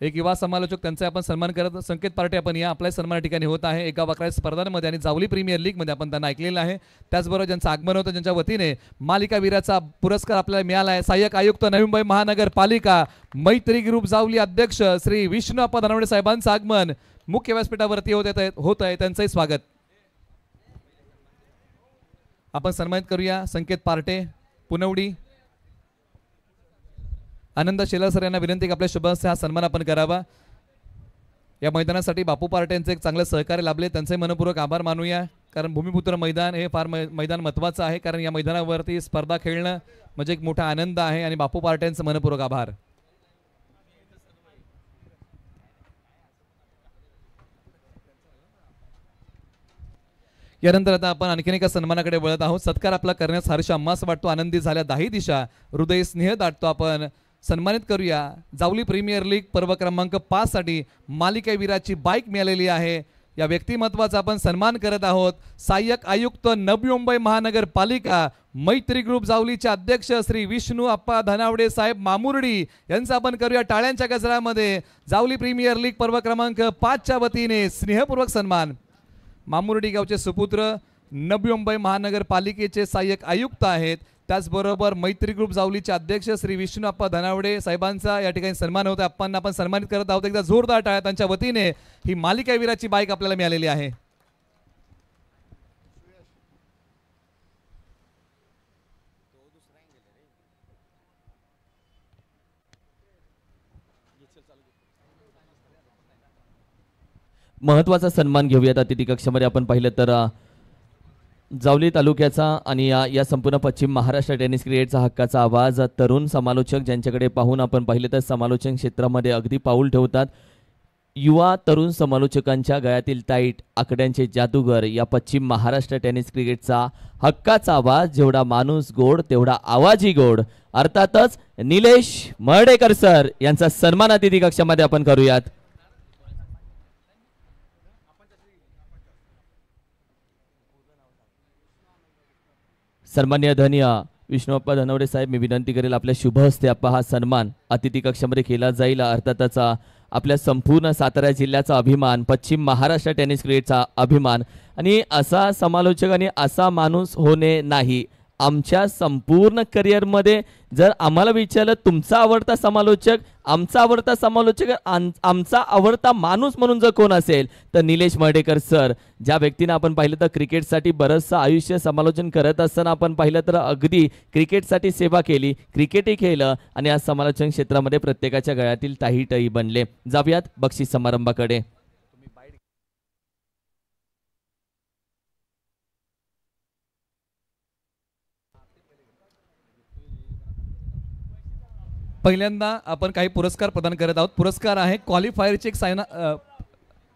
Speaker 1: एक युवा समालोचक, त्यांचा आपण सन्मान करत. संकेत पार्टे आपण या, आपल्या सन्मान ठिकाणी होत आहे एका अकराच्या स्पर्धांमध्ये आणि जावली प्रीमियर लीगमध्ये आपण त्यांना ऐकलेलं आहे. त्याचबरोबर ज्यांचं आगमन होतं, ज्यांच्या वतीने मालिका वीराचा पुरस्कार आपल्याला मिळाला आहे. सहाय्यक आयुक्त नवी मुंबई महानगरपालिका मैत्री ग्रुप जावली अध्यक्ष श्री विष्णू अप्पा धनावडे साहेबांचं आगमन मुख्य व्यासपीठावरती होत आहे. त्यांचंही स्वागत आपण सन्मानित करूया. संकेत पार्टे पुनवडी. आनंद शेलार सर यांना विनंती की आपल्या शुभांचे हा सन्मान आपण करावा. या मैदानासाठी बापू पार्टे यांचे एक चांगलं सहकार्य लाभले, त्यांचे मनपूर्वक आभार मानूया. कारण भूमिपुत्र मैदान हे फार मैदान महत्त्वाचं आहे, कारण या मैदानावरती स्पर्धा खेळणं म्हणजे एक मोठा आनंद आहे. आणि बापू पार्टे यांचे मनपूर्वक आभार. यानंतर आता आपण आणखीन एका सन्मानाकडे वळत आहोत. सत्कार आपला करण्यास हर्ष आम्हास वाटतो, आनंदी झाल्या दाही दिशा, हृदय स्नेह दाटतो. आपण सन्मानित करूया जावली प्रीमियर लीग पर्व क्रमांक 5 साठी मालिकावीराची बाईक मिळालेली आहे. या व्यक्तिमत्वाचा आपण सन्मान करत आहोत. सहाय्यक आयुक्त नवी मुंबई महानगरपालिका मैत्री ग्रुप जावलीचे अध्यक्ष श्री विष्णू अप्पा धनावडे साहेब मामुर्डी यांचा आपण करूया टाळ्यांच्या गजरामध्ये जावली प्रीमियर लीग पर्व क्रमांक 5च्या वतीने स्नेहपूर्वक सन्मान. मामुर्डी गावचे सुपुत्र नवी मुंबई महानगरपालिकेचे सहाय्यक आयुक्त आहेत. त्याचबरोबर मैत्री ग्रुप जावलीचे अध्यक्ष श्री विष्णू अप्पा धनावडे साहेबांचा या ठिकाणी सन्मान होता. आपण सन्मानित करत आहोत. एकदा जोरदार टाळ्या त्यांच्या वतीने. ही मालिकावीराची बाईक आपल्याला मिळालेली आहे.
Speaker 2: महत्त्वाचा सन्मान घेऊयात अतिथी कक्षामध्ये. आपण पाहिलं तर जावली तालुक्याचा आणि या संपूर्ण पश्चिम महाराष्ट्र टेनिस क्रिकेटचा हक्काचा आवाज तरुण समालोचक, ज्यांच्याकडे पाहून आपण पाहिलं तर समालोचन क्षेत्रामध्ये अगदी पाऊल ठेवतात. युवा तरुण समालोचकांच्या गळ्यातील ताईट, आकड्यांचे जादूगर, या पश्चिम महाराष्ट्र टेनिस क्रिकेटचा हक्काचा आवाज. जेवढा माणूस गोड तेवढा आवाजही गोड. अर्थातच निलेश मर्डेकर सर यांचा सन्मान अतिथी कक्षामध्ये आपण करूयात. सन्मान्य धन्य विष्णुअप्पा धनवडे साहेब, मी विनंती करेल आपल्या शुभ हस्ते आप्पा हा सन्मान अतिथी कक्षामध्ये केला जाईल. अर्थातचा आपल्या संपूर्ण सातारा जिल्ह्याचा अभिमान, पश्चिम महाराष्ट्र टेनिस क्रिकेटचा अभिमान. आणि असा समालोचक आणि असा माणूस होणे नाही. आमच्या संपूर्ण करिअरमध्ये जर आम्हाला विचारलं तुमचा आवडता समालोचक, आमचा आवडता समालोचक, आमचा आवडता माणूस म्हणून जर कोण असेल तर निलेश मर्ढेकर सर. ज्या व्यक्तीनं आपण पाहिलं तर क्रिकेटसाठी बरंचसं आयुष्य समालोचन करत असताना आपण पाहिलं तर अगदी क्रिकेटसाठी सेवा केली, क्रिकेटही खेळलं आणि आज समालोचन क्षेत्रामध्ये प्रत्येकाच्या गळ्यातील टाही बनले. जाऊयात बक्षीस समारंभाकडे.
Speaker 1: पहिल्यांदा आपण काही पुरस्कार प्रदान करत आहोत. पुरस्कार आहे क्वालिफायरचे एक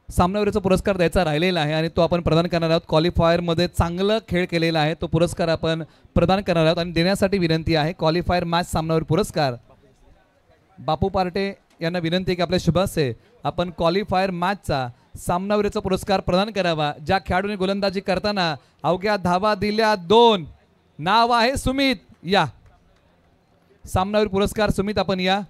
Speaker 1: सामनावीरचा पुरस्कार द्यायचा राहिलेला आहे आणि तो आपण प्रदान करणार आहोत. क्वालिफायरमध्ये चांगलं खेळ केलेला आहे तो पुरस्कार आपण प्रदान करणार आहोत आणि देण्यासाठी विनंती आहे क्वालिफायर मॅच सामनावीर पुरस्कार बापू पार्टे यांना विनंती आहे की आपल्या शुभासे आपण क्वालिफायर मॅचचा सामनावीरचा पुरस्कार प्रदान करावा. ज्या खेळाडूने गोलंदाजी करताना अवघ्या धावा दिल्या 2, नाव आहे सुमित. या सामनावीर पुरस्कार सुमित आपण या.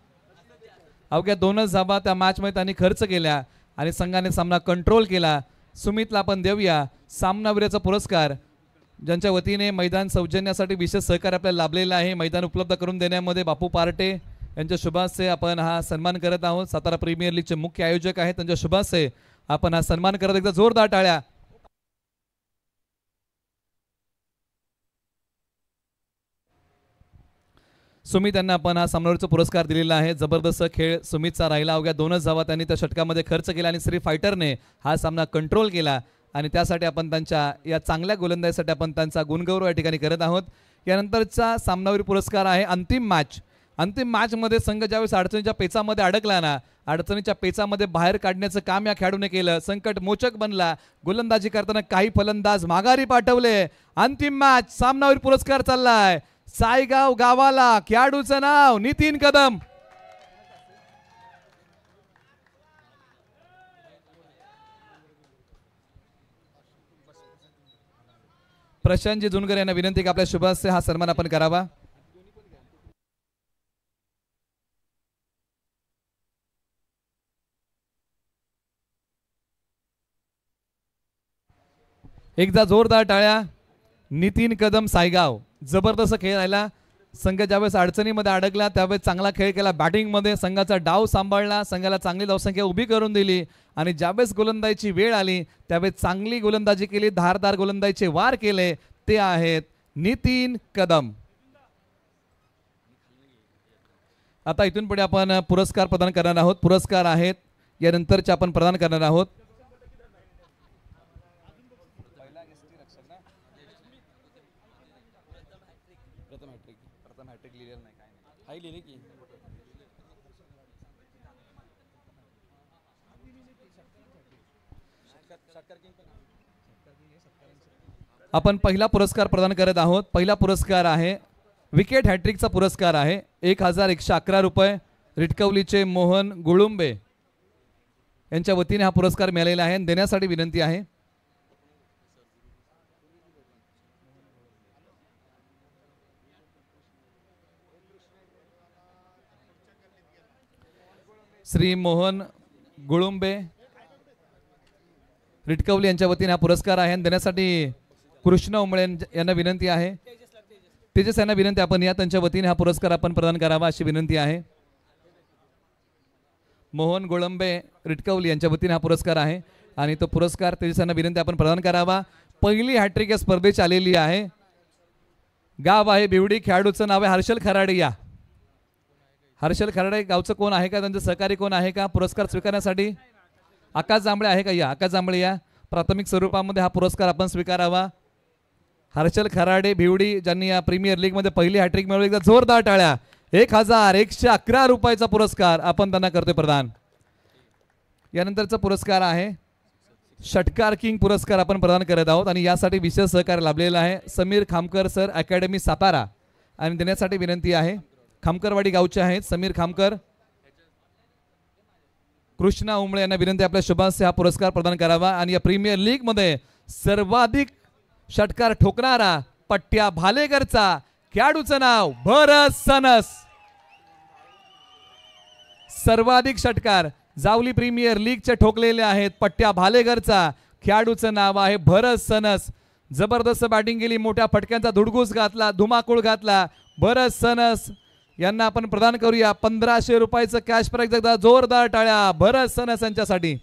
Speaker 1: अवघ्या 2च धावा त्या मॅचमध्ये त्यांनी खर्च केल्या आणि संघाने सामना कंट्रोल केला. सुमितला आपण देऊया सामनावीरचा पुरस्कार, ज्यांच्या वतीने मैदान सौजन्यासाठी विशेष सहकार्य आपल्याला लाभलेलं आहे. मैदान उपलब्ध करून देण्यामध्ये बापू पार्टे यांच्या शुभासे आपण हा सन्मान करत आहोत. सातारा प्रीमियर लीगचे मुख्य आयोजक आहेत, त्यांच्या शुभासे आपण हा सन्मान करत. एकदा जोरदार टाळ्या. सुमित यांना आपण हा सामनावीरचा पुरस्कार दिलेला आहे. जबरदस्त खेळ सुमितचा राहिला. अवघ्या 2च धावा त्यांनी त्या षटकामध्ये खर्च केला आणि श्री फायटरने हा सामना कंट्रोल केला आणि त्यासाठी आपण त्यांच्या या चांगल्या गोलंदाजीसाठी आपण त्यांचा गुणगौरव या ठिकाणी करत आहोत. यानंतरचा सामनावीर पुरस्कार आहे अंतिम मॅच. अंतिम मॅचमध्ये संघ ज्यावेळेस अडचणीच्या पेचामध्ये अडकला ना, अडचणीच्या पेचामध्ये बाहेर काढण्याचं काम या खेळाडूने केलं. संकट मोचक बनला. गोलंदाजी करताना काही फलंदाज माघारी पाठवले. अंतिम मॅच सामनावीर पुरस्कार चाललाय सायगाव गावाला. खेळाडूचं नाव नितीन कदम. प्रशांतजी जुनकर यांना विनंती की आपल्या शुभासे हा सन्मान आपण करावा. एकदा जोरदार टाळ्या. नितीन कदम सायगाव. जबरदस्त खेळ राहिला. संघ ज्यावेळेस अडचणीमध्ये अडकला त्यावेळेस चांगला खेळ केला. बॅटिंगमध्ये संघाचा डाव सांभाळला, संघाला चांगली धावसंख्या उभी करून दिली आणि ज्यावेळेस गोलंदाजीची वेळ आली त्यावेळेस चांगली गोलंदाजी केली, धारदार गोलंदाजीचे वार केले. ते आहेत नितीन कदम. आता इथून पुढे आपण पुरस्कार प्रदान करणार आहोत. पुरस्कार आहेत यानंतरचे आपण प्रदान करणार आहोत. आपण पहिला पुरस्कार प्रदान करत आहोत. पहिला पुरस्कार आहे विकेट हॅट्रिकचा पुरस्कार आहे 1111 रुपये. रिटकवलीचे मोहन गुळुंबे यांच्या वतीने हा पुरस्कार मिळालेला आहे. देण्यासाठी विनंती आहे. श्री मोहन गुळुंबे रिटकवली यांच्या वतीने हा पुरस्कार आहे. देण्यासाठी कृष्ण उमळे यांना विनंती आहे. तेजस यांना विनंती आपण या त्यांच्या वतीने हा पुरस्कार आपण प्रदान करावा अशी विनंती आहे. मोहन गुळंबे रिटकवली यांच्या वतीने हा पुरस्कार आहे आणि तो पुरस्कार तेजस यांना विनंती आपण प्रदान करावा. पहिली हॅट्रिक या स्पर्धेची आलेली आहे. गाव आहे बिवडी. खेळाडूचं नाव आहे हर्षल खराडे. या हर्षल खराडे गावचं कोण आहे का, त्यांचं सहकारी कोण आहे का पुरस्कार स्वीकारण्यासाठी? आकाश जांभळे आहे का? या आकाश जांभळे या. प्राथमिक स्वरूपामध्ये हा पुरस्कार आपण स्वीकारावा. हर्षल खराडे भिवडी ज्यांनी या प्रीमियर लीग मध्ये पहिली हॅट्रिक मिळवली. एकदा जोरदार टाळ्या. 1111 रुपयाचा पुरस्कार आपण त्यांना करतोय प्रदान. यानंतरचा पुरस्कार आहे षटकार किंग पुरस्कार आपण प्रदान करत आहोत आणि यासाठी विशेष सहकार्य लाभलेला आहे समीर खामकर सर, अकॅडमी सातारा. आणि देण्यासाठी विनंती आहे. खामकरवाडी गावचे आहेत समीर खामकर. कृष्णा उमळे यांना विनंती आपल्या शुभासे हा पुरस्कार प्रदान करावा. आणि या प्रीमियर लीग मध्ये सर्वाधिक षटकार ठोकणारा पट्ट्या भालेकरचा खेळाडूचं नाव भरत सनस. सर्वाधिक षटकार जावली प्रीमियर लीगचे ठोकलेले आहेत पट्ट्या भालेगरचा. खेळाडूचं नाव आहे भरत सनस. जबरदस्त बॅटिंग केली, मोठ्या फटक्यांचा धुडगूस घातला, धुमाकूळ घातला. भरत सनस यांना आपण प्रदान करूया 1500 रुपयाचं कॅश प्राइज. एकदा जोरदार टाळ्या भरत सनस यांच्यासाठी.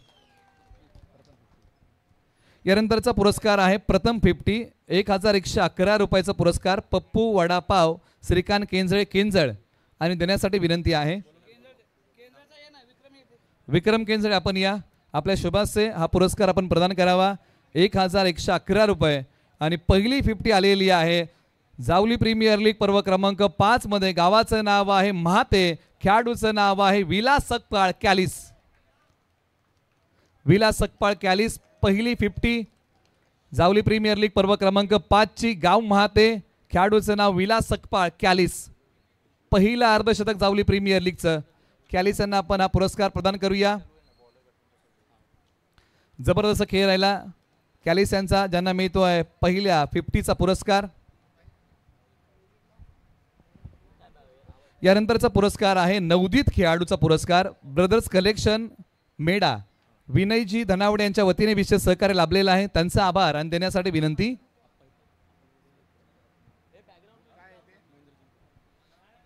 Speaker 1: यानंतरचा पुरस्कार आहे प्रथम 50 1111 रुपयाचा पुरस्कार पप्पू वडापाव श्रीकांत केंजळे केंजळ आणि देण्यासाठी विनंती आहे विक्रम केंजळे आपण या. आपल्या शुभासे हा पुरस्कार आपण प्रदान करावा 1111 रुपये. आणि पहिली 50 आलेली आहे जावली प्रीमियर लीग पर्व क्रमांक 5 मध्ये. गावाचं नाव आहे महाते. खेळाडूचं नाव आहे विलास सकपाळ कॅलिस. विलास सकपाळ कॅलिस. पहिली 50 जावली प्रीमियर लीग पर्व क्रमांक 5 ची. गाव महाते. खेळाडूचं नाव विलास सकपाळ कॅलिस. पहिला अर्धशतक जावली प्रीमियर लीगचं. कॅलिस यांना आपण हा पुरस्कार प्रदान करूया. जबरदस्त खेळ राहिला कॅलिस यांचा, ज्यांना मिळतो आहे पहिल्या 50चा पुरस्कार. यानंतरचा पुरस्कार आहे नवोदित खेळाडूचा पुरस्कार ब्रदर्स कलेक्शन मेडा. विनयजी धनावडे यांच्या वतीने विशेष सहकार्य लाभलेलं आहे, त्यांचा आभार आणि देण्यासाठी विनंती.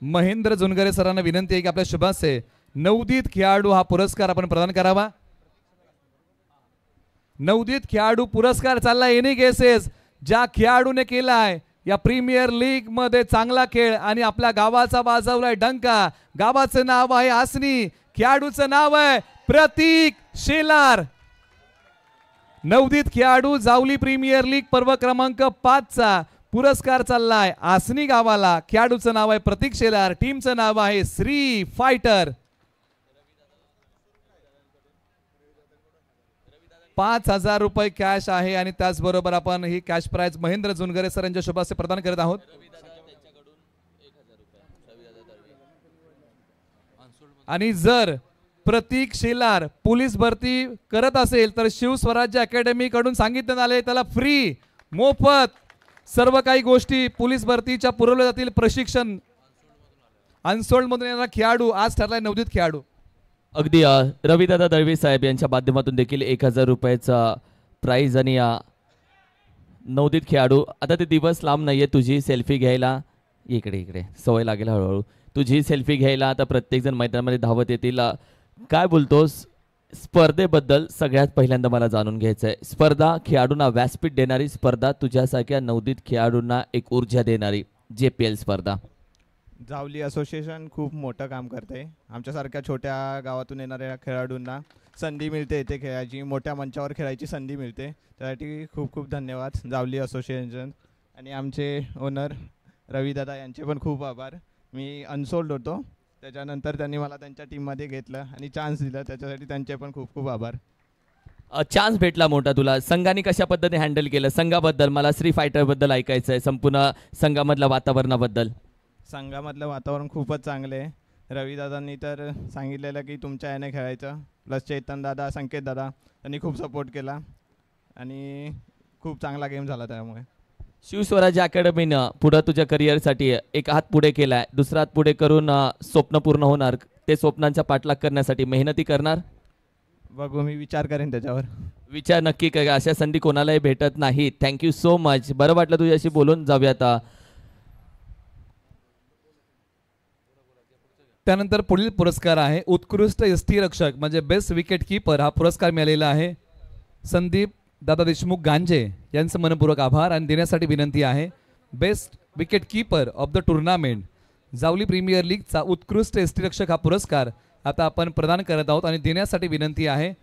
Speaker 1: महेंद्र जुनगरे सरांना विनंती आहे की आपल्या शुभासे नवोदित खेळाडू हा पुरस्कार आपण प्रदान करावा. नवोदित खेळाडू पुरस्कार चालला एनी केसेस. ज्या खेळाडूने केलाय या प्रीमियर लीग मध्ये चांगला खेळ आणि आपल्या गावाचा वाजवलाय डंका. गावाचं नाव आहे आसनी. खेळाडूचं नाव आहे प्रतीक शेलार. नवोदित खेळाडू जावली प्रीमियर लीग पर्व क्रमांक 5 चा पुरस्कार चाललाय आसनी गावाला. खेळाडूचं नाव आहे प्रतीक शेलार. टीमचं नाव आहे श्री फायटर. 5000 रुपये कॅश आहे आणि त्याचबरोबर आपण ही cash price Mahendra Jungare sir यांच्या शुभासे प्रदान करत आहोत. आणि जर प्रतीक शेलार पोलीस भरती करत असेल तर शिवस्वराज्य अकॅडमी कडून सांगितण्यात आले त्याला फ्री मोफत सर्व काही गोष्टी पोलीस भरतीच्या पुरवल्या जातील. प्रशिक्षण अनसोल्ड मधून येणारा खेळाडू आज ठरलाय नवोदित खेळाडू.
Speaker 2: अगदी रविदादा दळवी साहेब यांच्या माध्यमातून देखील 1000 रुपयाचा प्राइज. आणि नवोदित खेळाडू आता ते दिवस लांब नाहीये तुझी सेल्फी घ्यायला. इकडे सवय लागेल हळूहळू तुझी सेल्फी घ्यायला. आता प्रत्येकजण मैदानामध्ये धावत येतील. काय बोलतोस स्पर्धेबद्दल? सगळ्यात पहिल्यांदा मला जाणून घ्यायचं आहे, स्पर्धा खेळाडूंना व्यासपीठ देणारी स्पर्धा, तुझ्यासारख्या नवोदित खेळाडूंना एक ऊर्जा देणारी JPL स्पर्धा.
Speaker 5: जावली असोसिएशन खूप मोठं काम करते. आमच्यासारख्या छोट्या गावातून येणाऱ्या खेळाडूंना संधी मिळते इथे खेळायची, मोठ्या मंचावर खेळायची संधी मिळते. त्यासाठी खूप खूप धन्यवाद जावली असोसिएशन. आणि आमचे ओनर रविदादा यांचे पण खूप आभार. मी अनसोल्ड होतो, त्याच्यानंतर त्यांनी मला त्यांच्या टीममध्ये घेतलं आणि चान्स दिला, त्याच्यासाठी त्यांचे पण खूप खूप आभार.
Speaker 2: चान्स भेटला मोठा तुला. संघाने कशा पद्धतीने हँडल केलं? संघाबद्दल मला श्री फायटरबद्दल ऐकायचं आहे, संपूर्ण संघामधल्या वातावरणाबद्दल.
Speaker 5: संघामधलं वातावरण खूपच चांगलं आहे. रविदादांनी तर सांगितलेलं की तुमच्या याने खेळायचं, प्लस चेतन दादा संकेत दादा त्यांनी खूप सपोर्ट केला आणि खूप चांगला गेम झाला. त्यामुळे
Speaker 2: शिवस्वराज्य अकॅडमीनं पुढं तुझ्या करिअरसाठी एक हात पुढे केलाय, दुसरा हात पुढे करून स्वप्न पूर्ण होणार. ते स्वप्नांचा पाठलाग करण्यासाठी मेहनती करणार.
Speaker 5: बघू, मी विचार करेन त्याच्यावर.
Speaker 2: विचार नक्की कर, अशा संधी कोणालाही भेटत नाही. Thank you so much. बरं वाटलं तुझ्याशी बोलून. जाऊया आता.
Speaker 1: त्यानंतर पुढील पुरस्कार आहे उत्कृष्ट यष्टी रक्षक म्हणजे बेस्ट विकेट कीपर. हा पुरस्कार मिळालेला आहे संदीप दादा देशमुख गांजे यांचं मनपूर्वक आभार आणि देण्यासाठी विनंती आहे. Best wicket keeper of the tournament Jawali premier लीगचा उत्कृष्ट यष्टी रक्षक हा पुरस्कार आता आपण प्रदान करत आहोत आणि देण्यासाठी विनंती आहे.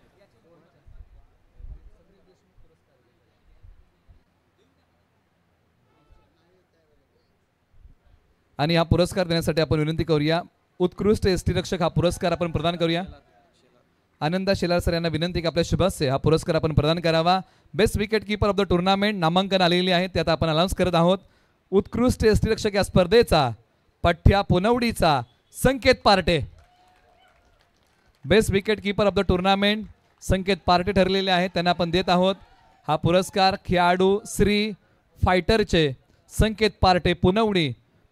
Speaker 1: आणि हा पुरस्कार देण्यासाठी आपण विनंती करूया. उत्कृष्ट यष्टी रक्षक हा पुरस्कार आपण प्रदान करूया. आनंदा शेलार सर यांना विनंती की आपल्या शुभासे हा पुरस्कार आपण प्रदान करावा. Best wicket keeper of the tournament नामांकन आलेली आहे, ते आता आपण अनाउन्स करत आहोत. उत्कृष्ट यष्टी रक्षक या स्पर्धेचा पठ्या पुनवडीचा Sanket Parte. Best wicket keeper of the tournament Sanket Parte ठरलेले आहेत, त्यांना आपण देत आहोत हा पुरस्कार. खेळाडू श्री फायटरचे Sanket Parte Punwadi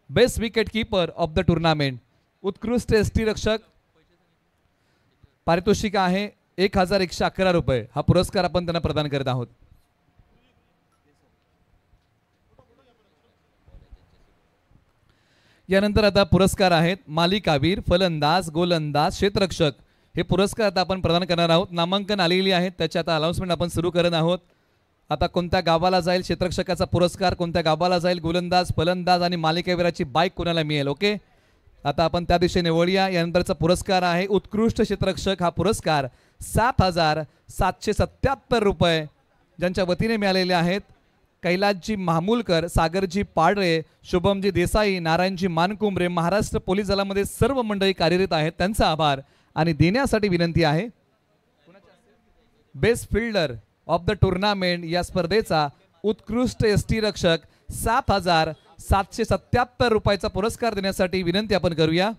Speaker 1: best wicket keeper of the tournament, उत्कृष्ट यष्टीरक्षक, पारितोषिक आहे 1111 रुपये. हा पुरस्कार आपण त्यांना प्रदान करत आहोत. यानंतर आता पुरस्कार आहेत मालिकावीर, फलंदाज, गोलंदाज, क्षेत्ररक्षक. हे पुरस्कार आता आपण प्रदान करणार आहोत. नामांकन आलेली आहेत, त्याची आता अनाउन्समेंट आपण सुरू करत आहोत. आता कोणत्या गावाला जाईल क्षेत्ररक्षकाचा पुरस्कार, कोणत्या गावाला जाईल गोलंदाज, फलंदाज आणि मालिकावीराची बाईक कोणाला मिळेल. ओके, आता आपण त्या दिशेने वळूया. यानंतरचा पुरस्कार आहे उत्कृष्ट क्षेत्ररक्षक. हा पुरस्कार 7,777 रुपये ज्यांच्या वतीने मिळालेले आहेत. कैलासजी मामूलकर, सागरजी पाडरे, शुभमजी देसाई, नारायणजी मानकुंबरे, महाराष्ट्र पोलीस दलामध्ये सर्व मंडळी कार्यरत आहेत, त्यांचा आभार. आणि देण्यासाठी विनंती आहे best fielder of the tournament या स्पर्धेचा उत्कृष्ट यष्टीरक्षक 7,777 रुपयाचा पुरस्कार देण्यासाठी विनंती आपण करूया.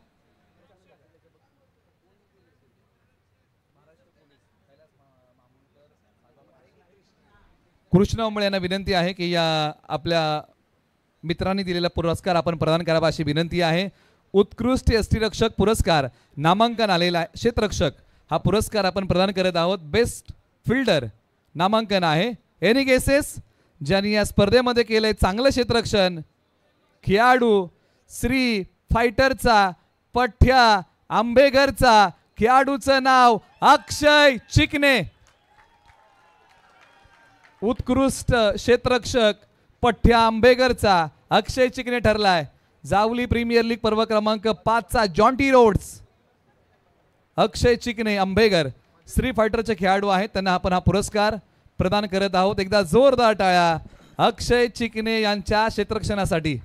Speaker 1: कृष्ण उंबळे यांना विनंती आहे की या आपल्या मित्रांनी दिलेला पुरस्कार आपण प्रदान करावा अशी विनंती आहे. उत्कृष्ट यष्टीरक्षक पुरस्कार नामांकन आलेला आहे. क्षेत्ररक्षक हा पुरस्कार आपण प्रदान करत आहोत. बेस्ट फिल्डर नामांकन आहे. एनी गेसेस ज्यांनी या स्पर्धेमध्ये केलंय चांगलं क्षेत्ररक्षण, खेळाडू श्री फायटरचा पठ्या आंबेघरचा, खेळाडूचं नाव अक्षय चिकणे. उत्कृष्ट क्षेत्ररक्षक पठ्या आंबेघरचा अक्षय चिकणे ठरलाय. जावली प्रीमियर लीग पर्व क्रमांक 5चा जॉन्टी रोड्स अक्षय चिकणे आंबेघर श्री फायटरचे खेळाडू आहेत, त्यांना आपण हा पुरस्कार प्रदान करत आहोत. एकदा जोरदार टाळ्या अक्षय चिकणे यांच्या क्षेत्ररक्षणासाठी.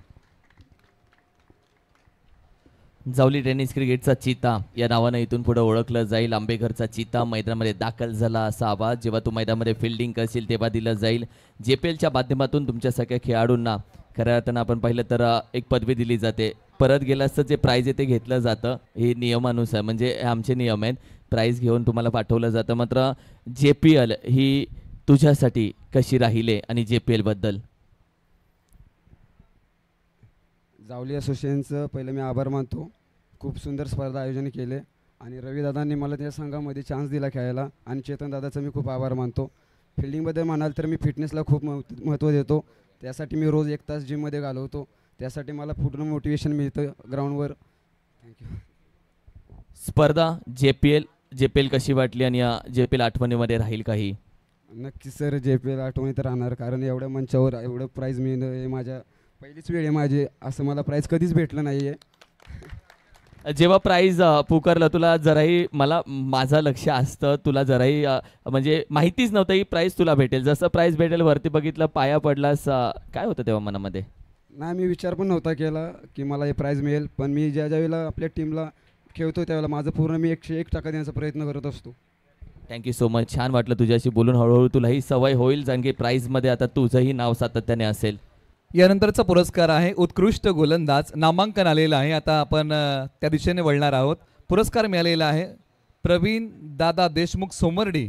Speaker 2: जावली टेनिस क्रिकेटचा चीता या नावानं इथून पुढे ओळखलं जाईल. आंबेघरचा चीता मैदानामध्ये दाखल झाला असा आवाज जेव्हा तू मैदानामध्ये फिल्डिंग करशील तेव्हा दिलं जाईल. JPLच्या माध्यमातून तुमच्या सगळ्या खेळाडूंना खऱ्या अर्थानं आपण पाहिलं तर एक पदवी दिली जाते. परत गेलं असतं जे प्राईज आहे ते घेतलं जातं. हे नियमानुसार म्हणजे हे आमचे नियम आहेत. प्राईज घेऊन तुम्हाला पाठवलं जातं. मात्र JPL ही तुझ्यासाठी कशी राहिले आणि JPL बद्दल?
Speaker 6: जावली असोसिएशनचं पहिलं मी आभार मानतो. खूप सुंदर स्पर्धा आयोजन केले आणि रविदादांनी मला त्या संघामध्ये चान्स दिला खेळायला आणि चेतनदादाचं मी खूप आभार मानतो. फिल्डिंगबद्दल म्हणाल तर मी फिटनेसला खूप महत्त्व देतो. त्यासाठी मी रोज 1 तास जिममध्ये घालवतो. त्यासाठी मला पूर्ण मोटिवेशन मिळतं ग्राउंडवर. थँक्यू.
Speaker 2: स्पर्धा JPL कशी वाटली आणि या JPL आठवणीमध्ये राहील काही?
Speaker 6: नक्की सर, JPL आठवणी तर राहणार, कारण एवढ्या मंचावर एवढं प्राईज मिळणं हे माझ्या पहिलीच वेळ आहे माझी. असं मला प्राईज कधीच भेटलं नाही आहे.
Speaker 2: जेव्हा प्राईज पुकारलं तुला जराही माझं लक्ष असतं, तुला जराही म्हणजे माहितीच नव्हतं ही प्राईज तुला भेटेल. जसं प्राईज भेटेल वरती बघितलं पाया पडलास, काय होतं तेव्हा मनामध्ये?
Speaker 6: नाही, मी विचार पण नव्हता केला की मला हे प्राईज मिळेल, पण मी ज्या वेळेला आपल्या टीमला खेळतो त्यावेळेला माझं पूर्ण मी 101% देण्याचा प्रयत्न करत असतो.
Speaker 2: Thank you so much. छान वाटलं तुझ्याशी बोलून. हळूहळू तुलाही सवय होईल, कारण की प्राईजमध्ये आता तुझंही नाव सातत्याने असेल.
Speaker 1: यानंतरचा पुरस्कार आहे उत्कृष्ट गोलंदाज. नामांकन आलेलं आहे. आता आपण त्या दिशेने वळणार आहोत. पुरस्कार मिळालेला आहे प्रवीण दादा देशमुख सोमर्डी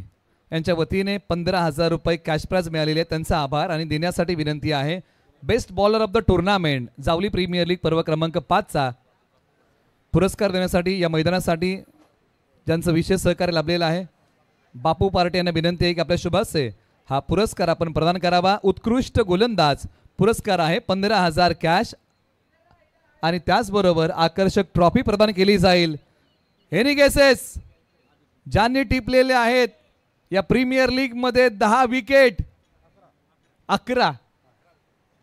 Speaker 1: यांच्या वतीने 15,000 रुपये कॅश प्राइज मिळालेले आहे, त्यांचा आभार. आणि देण्यासाठी विनंती आहे best bowler of the tournament Jawali premier league पर्व क्रमांक 5चा पुरस्कार देण्यासाठी या मैदानासाठी ज्यांचं विशेष सहकार्य लाभलेलं आहे बापू पार्टे यांना विनंती आहे की आपल्या शुभाचे हा पुरस्कार आपण प्रदान करावा. उत्कृष्ट गोलंदाज पुरस्कार आहे 15,000 कॅश आणि त्याचबरोबर आकर्षक ट्रॉफी प्रदान केली जाईल. एनी गेसेस ज्यांनी टिपलेले आहेत या प्रीमियर लीग मध्ये 10 विकेट 11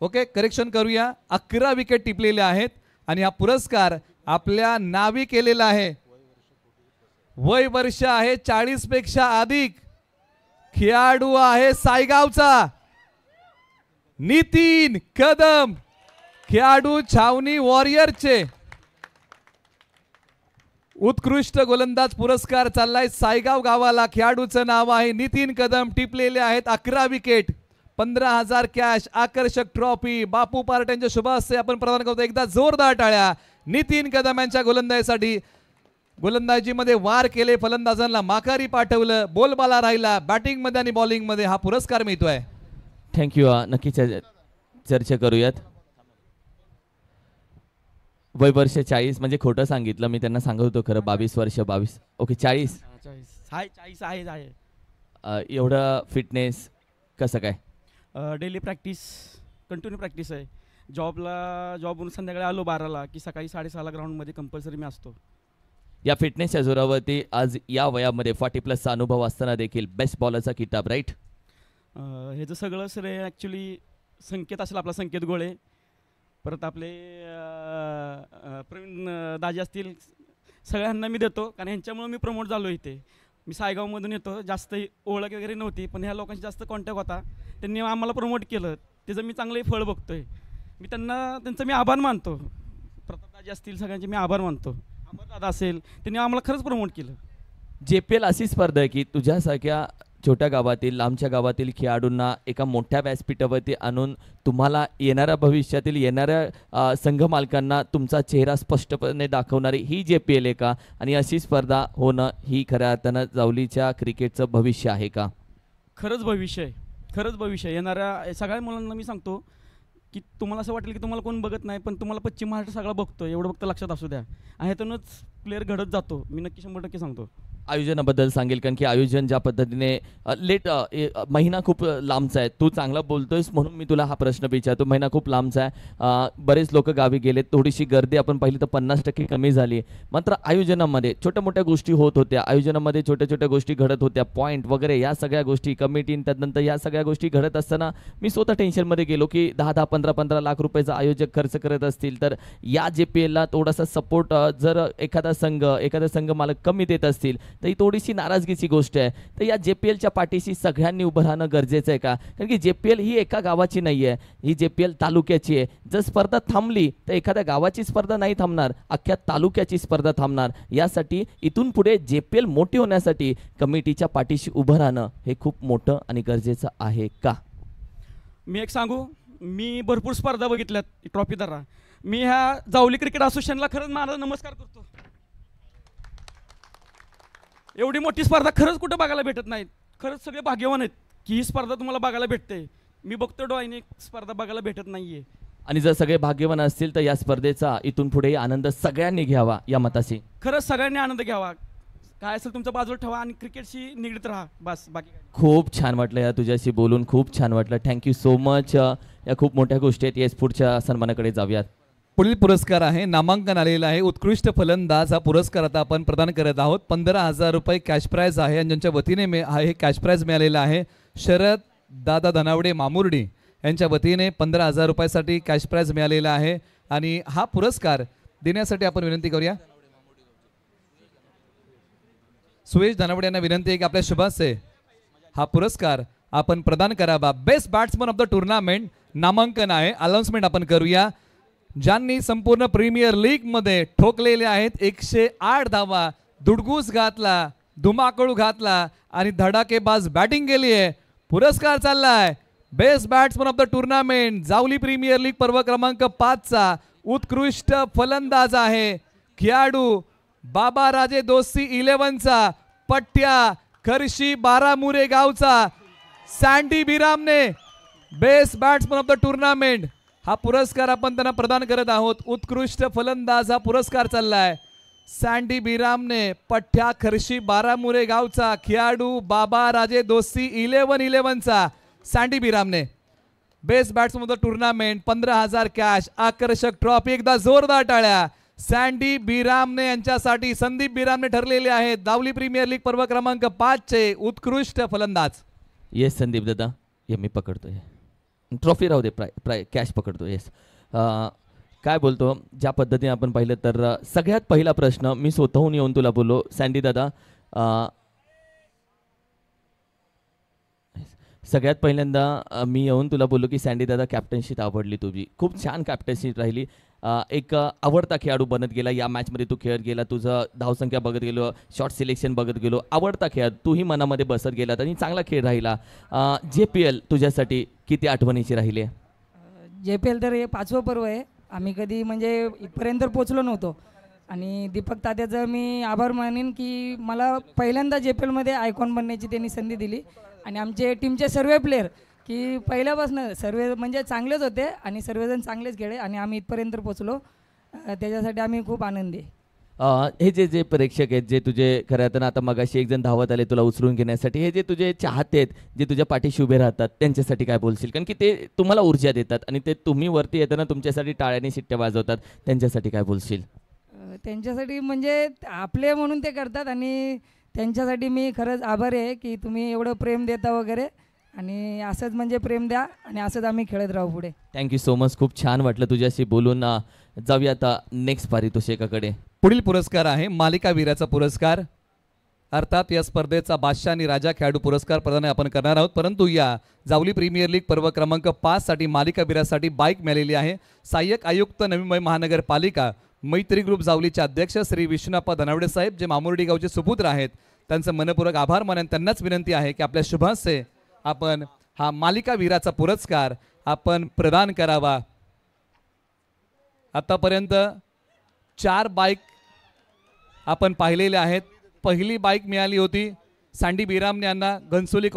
Speaker 1: ओके करेक्शन करूया 11 विकेट टिपलेले आहेत आणि हा पुरस्कार आपल्या नावी केलेला आहे. वय वर्ष आहे 40 पेक्षा अधिक. खेळाडू आहे सायगावचा नितीन कदम, खेळाडू छावणी वॉरियरचे. उत्कृष्ट गोलंदाज पुरस्कार चाललाय सायगाव गावाला. खेळाडूचं नाव आहे नितीन कदम. टिपलेले आहेत 11 विकेट 15,000 कॅश आकर्षक ट्रॉफी बापू पार्ट्यांच्या शुभ हस्ते आपण प्रदान करतो. एकदा जोरदार टाळ्या नितीन कदम यांच्या गोलंदाजीसाठी. गोलंदाजीमध्ये वार केले, फलंदाजांना माघारी पाठवलं, बोलबाला राहिला, बॅटिंग मध्ये आणि बॉलिंग मध्ये हा पुरस्कार मिळतोय.
Speaker 2: थँक्यू. नक्की चर्चा करूयात. वय वर्ष 40 म्हणजे खोटं सांगितलं मी त्यांना सांगत होतो खरं 22 वर्ष 22 ओके 40
Speaker 7: 40 आहे.
Speaker 2: एवढं फिटनेस कसं काय
Speaker 7: डेली प्रॅक्टिस कंटिन्यू प्रॅक्टिस आहे. जॉबवरून संध्याकाळी आलो 12ला की सकाळी 6:30ला ग्राउंडमध्ये कंपल्सरी मी असतो.
Speaker 2: या फिटनेसच्या जोरावरती आज या वयामध्ये 40+चा अनुभव असताना देखील बेस्ट बॉलरचा किताब राईट.
Speaker 7: ह्याचं सगळं श्रेय ॲक्च्युली संकेत असेल आपला संकेत गोळे, परत आपले प्रवीण दाजी असतील, सगळ्यांना मी देतो कारण ह्यांच्यामुळे मी प्रमोट झालो इथे. मी सायगावमधून येतो, जास्त ओळख वगैरे नव्हती पण ह्या लोकांशी जास्त कॉन्टॅक्ट होता, त्यांनी आम्हाला प्रमोट केलं, त्याचं मी चांगलंही फळ बघतोय. मी त्यांचा मी आभार मानतो. प्रताप दाजी असतील सगळ्यांचे मी आभार मानतो. अमरदादा असेल त्यांनी आम्हाला खरंच प्रमोट केलं.
Speaker 2: JPL अशी स्पर्धा आहे की तुझ्यासारख्या छोट्या गावातील लांबच्या गावातील खेळाडूंना एका मोठ्या व्यासपीठावरती आणून तुम्हाला येणाऱ्या भविष्यातील येणाऱ्या संघ मालकांना तुमचा चेहरा स्पष्टपणे दाखवणारी ही JPL आहे का आणि अशी स्पर्धा होणं ही खऱ्या अर्थानं जावलीच्या क्रिकेटचं भविष्य आहे का?
Speaker 7: खरंच भविष्य आहे, खरंच भविष्य आहे. येणाऱ्या सगळ्या मुलांना मी सांगतो की तुम्हाला असं वाटेल की तुम्हाला कोण बघत नाही पण तुम्हाला पश्चिम महाराष्ट्र सगळा बघतो, एवढं फक्त लक्षात असू द्या आणि ह्यातूनच प्लेअर घडत जातो. मी नक्की 100% सांगतो.
Speaker 2: आयोजनाबद्दल सांगेल कारण की आयोजन ज्या पद्धतीने महिना खूप लांबचा आहे. तू चांगला बोलतोयस म्हणून मी तुला हा प्रश्न विचारतो. महिना खूप लांबचा आहे, बरेच लोक गावी गेलेत, थोडीशी गर्दी आपण पाहिली तर 50% कमी झाली. मात्र आयोजनामध्ये छोट्या मोठ्या गोष्टी होत होत्या, आयोजनामध्ये छोट्या छोट्या गोष्टी घडत होत्या, पॉईंट वगैरे या सगळ्या गोष्टी कमिटी त्यानंतर या सगळ्या गोष्टी घडत असताना मी स्वतः टेन्शनमध्ये गेलो की 10-10, 15-15 लाख रुपयाचा आयोजक खर्च करत असतील तर या JPLला थोडासा सपोर्ट जर एखादा संघ मालक कमी देत असतील तर ही थोडीशी नाराजगीची गोष्ट आहे. तर या JPLच्या पाठीशी सगळ्यांनी उभं राहणं गरजेचं आहे का? कारण की JPL ही एका गावाची नाही आहे, ही JPL तालुक्याची आहे. जर स्पर्धा थांबली तर एखाद्या गावाची स्पर्धा नाही थांबणार, अख्ख्या तालुक्याची स्पर्धा थांबणार. यासाठी इथून पुढे JPL मोठी होण्यासाठी कमिटीच्या पाठीशी उभं राहणं हे खूप मोठं आणि गरजेचं आहे का?
Speaker 7: मी एक सांगू, मी भरपूर स्पर्धा बघितल्यात ट्रॉफीदारा. मी ह्या जावली क्रिकेट असोसिएशनला खरंच माझा नमस्कार करतो. एवढी मोठी स्पर्धा खरंच कुठं बघायला भेटत नाहीत. खरंच सगळे भाग्यवान आहेत की ही स्पर्धा तुम्हाला बघायला भेटते. मी बघतो डोळ्याने स्पर्धा बघायला भेटत नाहीये.
Speaker 2: आणि जर सगळे भाग्यवान असतील तर या स्पर्धेचा इथून पुढे आनंद सगळ्यांनी घ्यावा या मताशी.
Speaker 7: खरंच सगळ्यांनी आनंद घ्यावा. काय असेल तुमच्या बाजूला ठेवा आणि क्रिकेटशी निगडीत राहा, बस बाकी काय.
Speaker 2: खूप छान वाटलं या तुझ्याशी बोलून, खूप छान वाटलं. Thank you so much. या खूप मोठ्या गोष्टी आहेत. येस, पुढच्या सन्मानाकडे जाऊयात.
Speaker 1: पुढील पुरस्कार आहे, नामांकन आलेलं आहे उत्कृष्ट फलंदाज. हा पुरस्कार आता आपण प्रदान करत आहोत. 15,000 रुपये कॅश प्राइज आहे आणि ज्यांच्या वतीने हे कॅश प्राइज मिळालेलं आहे शरद दादा धनावडे मामुर्डी यांच्या वतीने 15,000 रुपयासाठी कॅश प्राइज मिळालेला आहे. आणि हा पुरस्कार देण्यासाठी आपण विनंती करूया, सुयश धनावडे यांना विनंती आहे की आपल्या शुभाचे हा पुरस्कार आपण प्रदान करावा. Best batsman of the tournament नामांकन आहे, अनाउन्समेंट आपण करूया. ज्यांनी संपूर्ण प्रीमियर लीग मध्ये ठोकलेले आहेत 108 धावा, दुडगूस घातला, धुमाकूळ घातला आणि धडाकेबाज बॅटिंग केली आहे. पुरस्कार चाललाय best batsman of the tournament Jawali premier league पर्व क्रमांक 5चा उत्कृष्ट फलंदाज आहे खेळाडू बाबा राजे दोस्ती 11चा पट्ट्या खर्शी बारामुरे गावचा Sandy Biramane. Best batsman of the tournament हा पुरस्कार आपण त्यांना प्रदान करत आहोत. उत्कृष्ट फलंदाज हा पुरस्कार चाललाय सँडी बिरामने, पठ्या खर्शी बारामुरे गावचा खेळाडू बाबा राजे दोस्ती 11चा Sandy Biramane. Best batsman of the tournament 15,000 cash, आकर्षक ट्रॉफी. एकदा जोरदार टाळ्या सँडी बिरामने यांच्यासाठी. संदीप बिरामने ठरलेले आहेत दावली प्रीमियर लीग पर्व क्रमांक 5चे उत्कृष्ट फलंदाज.
Speaker 2: येस संदीप दादा, हे मी पकडतोय. ट्रॉफी राहू दे, कॅश पकडतो. येस, काय बोलतो ज्या पद्धतीने आपण पाहिलं तर सगळ्यात पहिला प्रश्न मी स्वतःहून येऊन तुला बोललो सँडी दादा. सगळ्यात पहिल्यांदा मी येऊन तुला बोललो की सँडी दादा कॅप्टनशीप आवडली तुझी, खूप छान कॅप्टनशीप राहिली. एक आवडता खेळाडू बनत गेला. या मॅचमध्ये तू खेळत गेला, तुझं धावसंख्या बघत गेलो, शॉर्ट सिलेक्शन बघत गेलो, आवडता खेळ तूही मनामध्ये बसत गेला आणि चांगला खेळ राहिला. JPL तुझ्यासाठी किती आठवणीची राहिली आहे?
Speaker 8: JPL तर हे 5वं पर्व आहे. आम्ही कधी म्हणजे इथपर्यंत पोचलो नव्हतो आणि दीपक तात्याचं मी आभार मानेन की मला पहिल्यांदा JPLमध्ये आयकॉन बनण्याची त्यांनी संधी दिली. आणि आमचे टीमचे सर्व प्लेयर की पहिल्यापासून सर्व म्हणजे चांगलेच होते आणि सर्वजण चांगलेच खेळले आणि आम्ही इथपर्यंत पोचलो. त्याच्यासाठी आम्ही खूप आनंदी आहे.
Speaker 2: हे जे जे प्रेक्षक आहेत, जे तुझे खरं तर आता मगाशी एक जण धावत आले तुला उचलून घेण्यासाठी, हे जे तुझे चाहते आहेत, जे तुझ्या पाठीशी उभे राहतात, त्यांच्यासाठी काय बोलशील? कारण की ते तुम्हाला ऊर्जा देतात आणि ते तुम्ही वरती येताना तुमच्यासाठी टाळ्याने शिट्ट्या वाजवतात, त्यांच्यासाठी काय बोलशील?
Speaker 8: त्यांच्यासाठी म्हणजे आपले म्हणून ते करतात आणि त्यांच्यासाठी मी खरंच आभारी आहे की तुम्ही एवढं प्रेम देता वगैरे, आणि असंच म्हणजे प्रेम द्या आणि असंच आम्ही खेळत राहू पुढे.
Speaker 2: Thank you so much. खूप छान वाटलं तुझ्याशी बोलून. जाऊया आता नेक्स्ट पारितोषिकाकडे.
Speaker 1: पुढील पुरस्कार आहे मालिका वीराचा पुरस्कार. अर्थात या स्पर्धेचा बादशाह आणि राजा खेळाडू पुरस्कार प्रदान आपण करणार आहोत, परंतु या जावली प्रीमियर लीग पर्व क्रमांक 5 साठी मालिका वीरासाठी बाईक मिळालेली आहे. सहाय्यक आयुक्त नवी मुंबई महानगरपालिका मैत्री ग्रुप जावलीचे अध्यक्ष श्री विष्णुप्पा धनावडे साहेब, जे मामुर्डी गावचे सुपुत्र आहेत, त्यांचं मनपूर्वक आभार मानून त्यांनाच विनंती आहे की आपल्या शुभांचे आपण हा मालिका वीराचा पुरस्कार आपण प्रदान करावा. आतापर्यंत 4 बाईक आपण पाहिलेल्या आहेत. पहिली बाईक मिळाली होती सँडी बिराम यांना घनसोली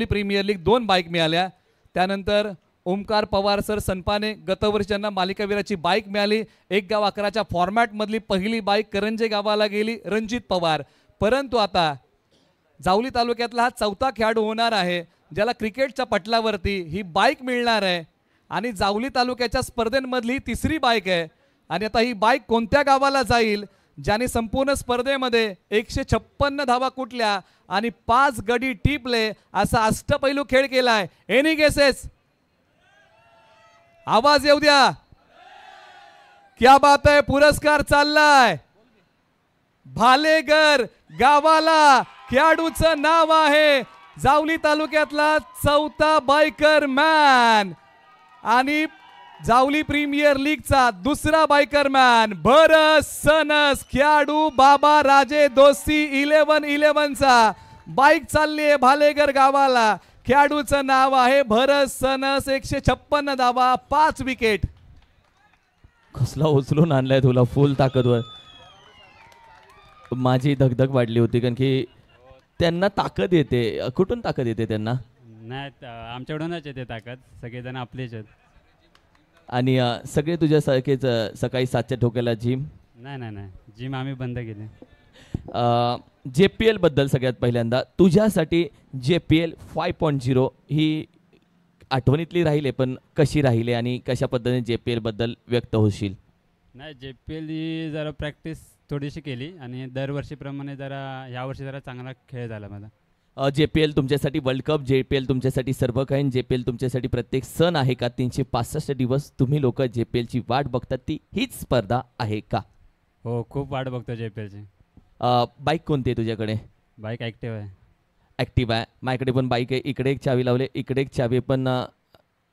Speaker 1: प्रीमियर लीग 2 बाईक मिळाल्या. त्यानंतर ओमकार पवार सर सनपाने गतवर्षी यांना मालिकावीराची बाईक मिळाली. 1 गाव 11च्या फॉर्मॅटमधली पहिली बाईक करंजे गावाला गेली रणजित पवार. परंतु आता जावली तालुक्यातला हा 4था खेळाडू होणार आहे ज्याला क्रिकेटच्या पटलावरती ही बाईक मिळणार आहे आणि जावली तालुक्याच्या स्पर्धेमधली 3री बाईक आहे. आणि आता ही बाईक कोणत्या गावाला जाईल, ज्याने संपूर्ण स्पर्धेमध्ये 156 धावा कुठल्या आणि 5 गडी टिपले असा अष्टपैलू खेळ केलाय. Any guesses? आवाज येऊ द्या. क्या बात आहे. पुरस्कार चाललाय भालेगर गावाला. खेळाडूचं नाव आहे जावली तालुक्यातला 4था बायकर मॅन आणि जावली प्रीमियर लीगचा 2रा बायकर मॅन भरत सनस. खेळाडू बाबा राजे दोस्ती 11-11चा बाईक चालली आहे भालेगर गावाला. खेळाडूचं नाव आहे भरत सनस. 156 धावा 5 विकेट.
Speaker 2: कसला उचलून आणलाय तुला फुल ताकदवर. माझी धगधग वाढली होती कारण की त्यांना ताकद येते. कुठून ताकद येते त्यांना?
Speaker 9: नाही आमच्याकडूनच येते ताकद. सगळेजण आपलेच आहेत.
Speaker 2: आणि सगळे तुझ्यासारखेच सकाळी 7च्या ठोक्याला जिम?
Speaker 9: नाही जिम आम्ही बंद केली.
Speaker 2: JPL बद्दल सगळ्यात पहिल्यांदा तुझ्यासाठी JPL 5.0 ही आठवणीतली राहिले, पण कशी राहिले आणि कशा पद्धतीने JPL बद्दल व्यक्त होशील?
Speaker 9: नाही JPL ही जरा प्रॅक्टिस थोडीशी केली आणि दरवर्षीप्रमाणे जरा यावर्षी जरा चांगला खेळ झाला माझा.
Speaker 2: JPL तुमच्यासाठी वर्ल्ड कप, JPL तुमच्यासाठी सर्व काही, JPL तुमच्यासाठी प्रत्येक सण आहे का? 365 दिवस तुम्ही लोक JPLची वाट बघतात, ती हीच स्पर्धा आहे का?
Speaker 9: हो, खूप वाट बघतो JPLची.
Speaker 2: बाईक कोणती आहे तुझ्याकडे?
Speaker 9: बाईक ॲक्टिव्ह आहे.
Speaker 2: ॲक्टिव्ह आहे. माझ्याकडे पण बाईक आहे. इकडे एक चावी लावले, इकडे एक चावी, पण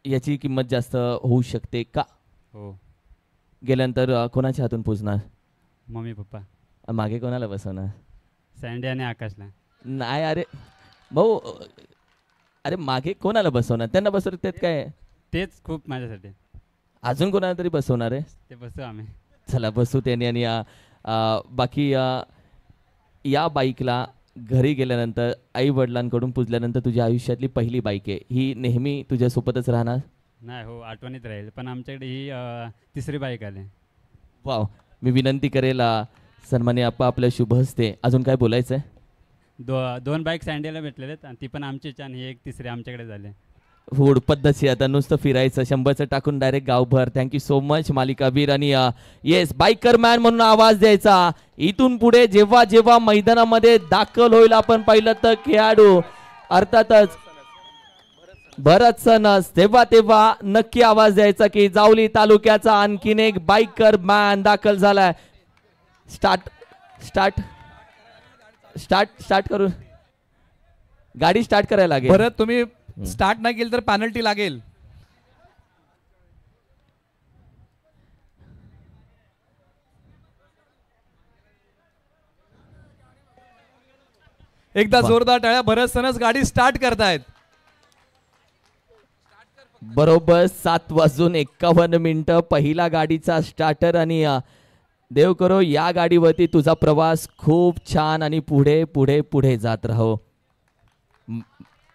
Speaker 2: याची किंमत जास्त होऊ शकते का?
Speaker 9: हो.
Speaker 2: गेल्यानंतर कोणाच्या हातून पोचणार?
Speaker 9: Mummy papa.
Speaker 2: मागे कोणाला बसवणार?
Speaker 9: सँडी आणि आकाशला.
Speaker 2: नाही अरे भाऊ, अरे मागे कोणाला बसवणार? त्यांना बसवणार त्यात काय?
Speaker 9: तेच खूप माझ्यासाठी.
Speaker 2: अजून कोणाला तरी बसवणार आहे?
Speaker 9: ते बसू आम्ही.
Speaker 2: चला बसू त्यांनी. आणि बाकी या बाईकला घरी गेल्यानंतर आई वडिलांकडून पुजल्यानंतर तुझ्या आयुष्यातली पहिली बाईक आहे, ही नेहमी तुझ्यासोबतच राहणार?
Speaker 9: नाही हो, आठवणीत राहील. पण आमच्याकडे ही 3री बाईक आली.
Speaker 2: वाव. मी विनंती करेल सन्मान्य आप्पा आपल्या शुभ हस्ते अजून काय बोलायचं आहे?
Speaker 9: 2 बाईक सँडीला भेटलेले आहेत आणि ती पण आमचीच आणि ही एक 3री आमच्याकडे झाली.
Speaker 2: फूड पद्धतशीर. आता नुसतं फिरायचं, 100चं टाकून डायरेक्ट गावभर. थँक्यू सो मच मालिकावीर. आणि येस, बायकर मॅन म्हणून आवाज द्यायचा. इथून पुढे जेव्हा जेव्हा मैदानामध्ये दाखल होईल आपण पाहिलं तर खेळाडू अर्थातच भरत सनस, तेव्हा तेव्हा नक्की आवाज द्यायचा की जावली तालुक्याचा आणखीन एक बायकर मॅन दाखल झालाय. स्टार्ट करू. गाडी स्टार्ट करायला लागेल.
Speaker 1: परत तुम्ही स्टार्ट नाही केलं तर पॅनल्टी लागेल. एकदा जोरदार टाळ्या. भरत सनस गाडी स्टार्ट करतायत.
Speaker 2: बरोबर 7:51 पहिला गाडीचा स्टार्टर. आणि देव करो या गाडीवरती तुझा प्रवास खूप छान आणि पुढे पुढे पुढे जात राहो.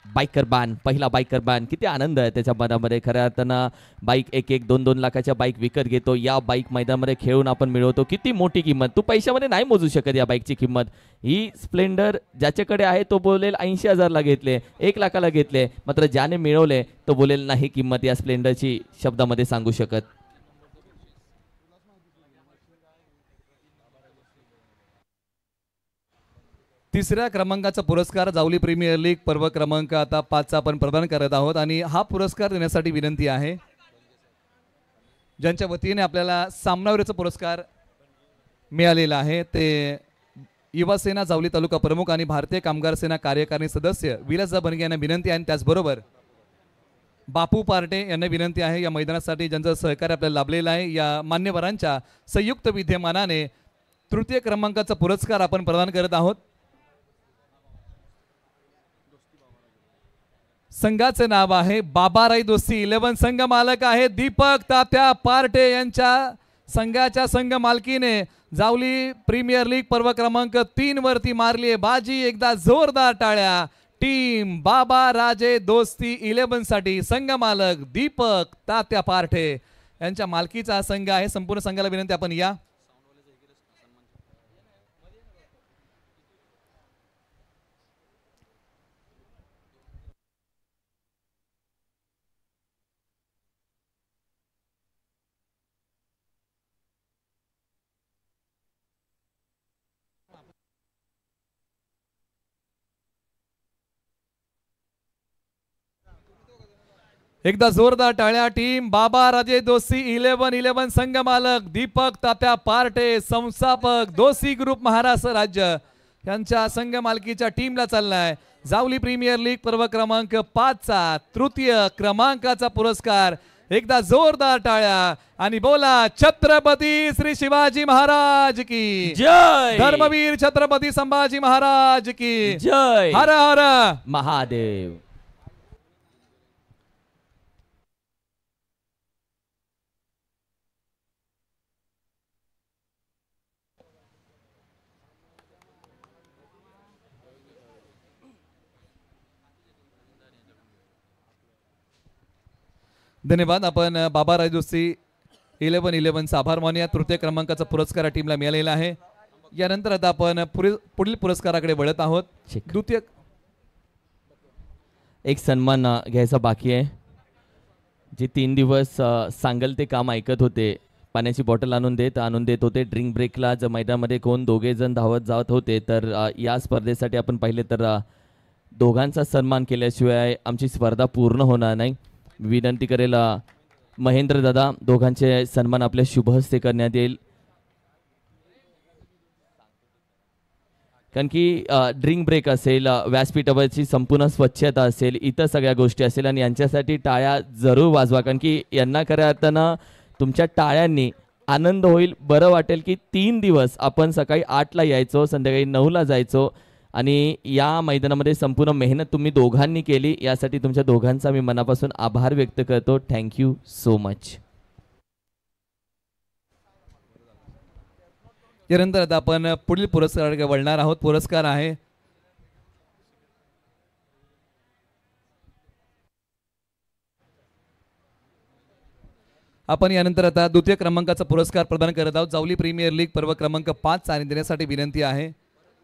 Speaker 2: बायकर बॅन, पहिला बायकर बॅन. किती आनंद आहे त्याच्या मनामध्ये. खऱ्या अर्थानं बाईक 1-1, 2-2 लाखाच्या बाईक विकत घेतो, या बाईक मैदानामध्ये खेळून आपण मिळवतो. किती मोठी किंमत, तू पैशामध्ये नाही मोजू शकत या बाईकची किंमत. ही स्प्लेंडर ज्याच्याकडे आहे तो बोलेल 80,000ला घेतले, 1 लाखाला घेतले, मात्र ज्याने मिळवले तो बोलेल नाही किंमत या स्प्लेंडरची शब्दामध्ये सांगू शकत.
Speaker 1: तिसऱ्या क्रमांकाचा पुरस्कार जावली प्रीमियर लीग पर्व क्रमांक आता 5 आपण प्रदान करत आहोत आणि हा पुरस्कार देण्यासाठी विनंती आहे ज्यांच्या वतीने आपल्याला सामनावीरचा पुरस्कार मिळालेला आहे ते युवा सेना जावली तालुका प्रमुख आणि भारतीय कामगार सेना कार्यकारिणी सदस्य विलासदा बनगे यांना विनंती आहे. त्याचबरोबर बापू पार्टे यांना विनंती आहे या मैदानासाठी ज्यांचं सहकार्य आपल्याला लाभलेलं आहे. या मान्यवरांच्या संयुक्त विद्यमानाने तृतीय क्रमांकाचा पुरस्कार आपण प्रदान करत आहोत. संघाचे नाव आहे बाबाराई दोस्ती 11. संघ मालक आहे दीपक तात्या पार्टे. यांच्या संघाच्या संघ मालकीने जावली प्रीमियर लीग पर्व क्रमांक 3 वरती मारली आहे बाजी. एकदा जोरदार टाळ्या टीम बाबा राजे दोस्ती 11 साठी. संघ मालक दीपक तात्या पार्टे यांच्या मालकीचा हा संघ आहे. संपूर्ण संघाला विनंती आपण या. एकदा जोरदार टाळ्या टीम बाबा राजे दोस्ती 11 संघ मालक दीपक तात्या पार्टे संस्थापक दोस्ती ग्रुप महाराष्ट्र राज्य यांच्या संघ मालकीच्या टीमला चाललाय जावली प्रीमियर लीग पर्व क्रमांक 5चा तृतीय क्रमांकाचा पुरस्कार. एकदा जोरदार टाळ्या आणि बोला छत्रपती श्री शिवाजी महाराज की
Speaker 2: जय.
Speaker 1: धर्मवीर छत्रपती संभाजी महाराज की
Speaker 2: जय.
Speaker 1: हर हर
Speaker 2: महादेव.
Speaker 1: धन्यवाद. आपण बाबा राजे दोस्ती 11चा आभार मानूया. तृतीय क्रमांकाचा पुरस्कार टीमला मिळालेला आहे. यानंतर आता आपण पुढील पुरस्काराकडे वळत आहोत. द्वितीय
Speaker 2: एक सन्मान घ्यायचा बाकी आहे. जे 3 दिवस सांगल ते काम ऐकत होते, पाण्याची बॉटल आणून देत होते. ड्रिंक ब्रेकला जर मैदानामध्ये कोण 2 जण धावत जात होते तर या स्पर्धेसाठी आपण पाहिले तर दोघांचा सन्मान केल्याशिवाय आमची स्पर्धा पूर्ण होणार नाही. विनंती करेल महेंद्र दादा दोघांचे सन्मान आपल्या शुभ हस्ते करण्यात येईल. कारण की ड्रिंक ब्रेक असेल, व्यासपीठावरची संपूर्ण स्वच्छता असेल, इतर सगळ्या गोष्टी असेल आणि यांच्यासाठी टाळ्या जरूर वाजवा. कारण की यांना खऱ्या अर्थानं तुमच्या टाळ्यांनी आनंद होईल, बरं वाटेल की 3 दिवस आपण सकाळी 8ला यायचो, संध्याकाळी 9ला जायचो आणि या मैदानामध्ये संपूर्ण मेहनत तुम्ही दोघांनी केली. यासाठी तुमच्या दोघांचा मी मनापासून आभार व्यक्त करतो. Thank you so much.
Speaker 1: यानंतर आता आपण पुढील पुरस्काराकडे वळणार आहोत. पुरस्कार आहे आपण यानंतर आता द्वितीय क्रमांकाचा पुरस्कार प्रदान करत आहोत. जावली प्रीमियर लीग पर्व क्रमांक 5 आणि देण्यासाठी विनंती आहे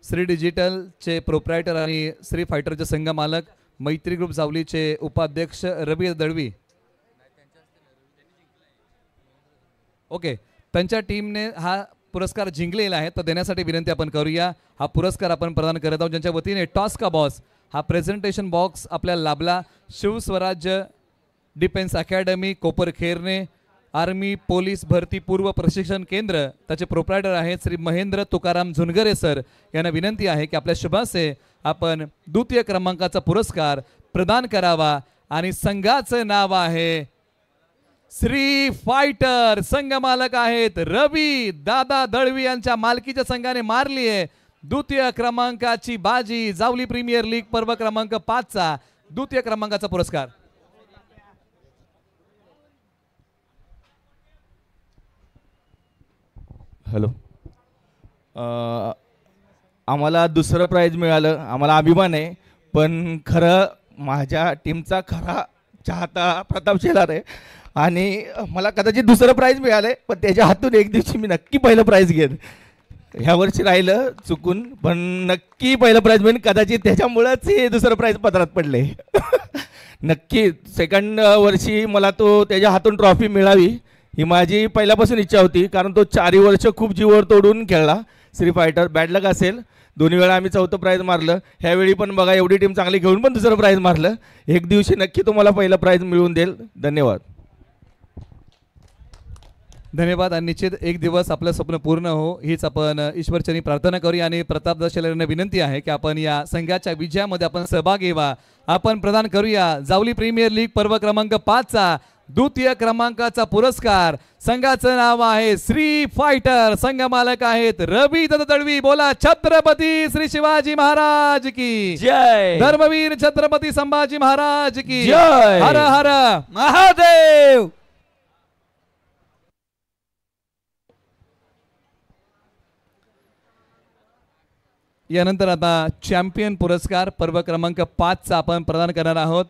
Speaker 1: श्री डिजिटलचे प्रोप्रायटर आणि श्री फायटरचे संघ मालक, मैत्री ग्रुप जावलीचे उपाध्यक्ष रवी दळवी. ओके, त्यांच्या टीमने हा पुरस्कार जिंकलेला आहे तर देण्यासाठी विनंती आपण करूया. हा पुरस्कार आपण प्रदान करत आहोत ज्यांच्या वतीने टॉस्का बॉस हा प्रेझेंटेशन बॉक्स आपल्याला लाभला. शिवस्वराज्य डिफेन्स अकॅडमी कोपर खेरणे आर्मी पोलीस भरती पूर्व प्रशिक्षण केंद्र त्याचे प्रोप्रायटर आहेत श्री महेंद्र तुकाराम झुनगरे सर. यांना विनंती आहे की आपल्या शुभासे आपण द्वितीय क्रमांकाचा पुरस्कार प्रदान करावा आणि संघाचं नाव आहे श्री फायटर. संघ मालक आहेत रवी दादा दळवी यांच्या मालकीच्या संघाने मारली आहे द्वितीय क्रमांकाची बाजी. जावली प्रीमियर लीग पर्व क्रमांक 5चा द्वितीय क्रमांकाचा पुरस्कार.
Speaker 3: हॅलो, आम्हाला दुसरं प्राईज मिळालं, आम्हाला अभिमान आहे. पण खरं माझ्या टीमचा खरा चाहता प्रताप शेलार आहे आणि मला कदाचित दुसरं प्राईज मिळालं आहे, पण त्याच्या हातून एक दिवशी मी नक्की पहिलं प्राईज घेईन. ह्या वर्षी राहिलं चुकून, पण नक्की पहिलं प्राईज मिळेल. कदाचित त्याच्यामुळंच हे दुसरं प्राईज पदरात पडले. नक्की सेकंड वर्षी मला तो त्याच्या हातून ट्रॉफी मिळावी ही माझी पहिल्यापासून इच्छा होती, कारण तो 4 वर्ष खूप जीवावर तोडून खेळला श्री फायटर. बॅड लक असेल, 2 वेळा आम्ही 4थं प्राईज मारलं. ह्यावेळी पण बघा एवढी टीम चांगली घेऊन पण दुसरं प्राईज मारलं. एक दिवशी नक्की तुम्हाला पहिलं प्राईज मिळवून देईल. धन्यवाद.
Speaker 1: धन्यवाद. आणि निश्चित एक दिवस आपलं स्वप्न पूर्ण हो हीच आपण ईश्वरचरणी प्रार्थना करूया. आणि प्रताप शेलार यांना विनंती आहे की आपण या संघाच्या विजयामध्ये आपण सहभाग घ्यावा. आपण प्रदान करूया जावली प्रीमियर लीग पर्व क्रमांक 5चा द्वितीय क्रमांकाचा पुरस्कार. संघाचं नाव आहे श्री फायटर. संघ मालक आहेत रवी दळवी. बोला छत्रपती श्री शिवाजी महाराज की
Speaker 2: जय.
Speaker 1: धर्मवीर छत्रपती संभाजी महाराज की
Speaker 2: जय.
Speaker 1: हर हर
Speaker 4: महादेव.
Speaker 1: यानंतर आता चॅम्पियन पुरस्कार पर्व क्रमांक 5चा आपण प्रदान करणार आहोत.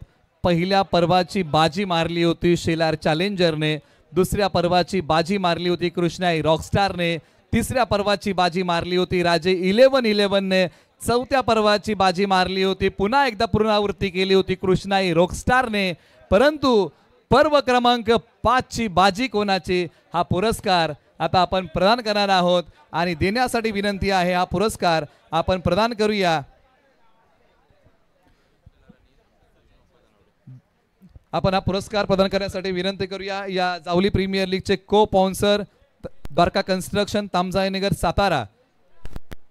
Speaker 1: पहिल्या पर्वाची बाजी मारली होती शेलार चॅलेंजरने, दुसऱ्या पर्वाची बाजी मारली होती कृष्णाई रॉकस्टारने, तिसऱ्या पर्वाची बाजी मारली होती राजे 11-11ने, चौथ्या पर्वाची बाजी मारली होती पुन्हा एकदा पुनरावृत्ती केली होती कृष्णाई रॉकस्टारने. परंतु पर्व क्रमांक 5ची बाजी कोणाची हा पुरस्कार आता आपण प्रदान करणार आहोत. आणि देण्यासाठी विनंती आहे हा पुरस्कार आपण प्रदान करूया. आपण हा पुरस्कार प्रदान करण्यासाठी विनंती करूया. या जावली प्रीमियर लीगचे को स्पॉन्सर द्वारका कन्स्ट्रक्शन तामजाईनगर सातारा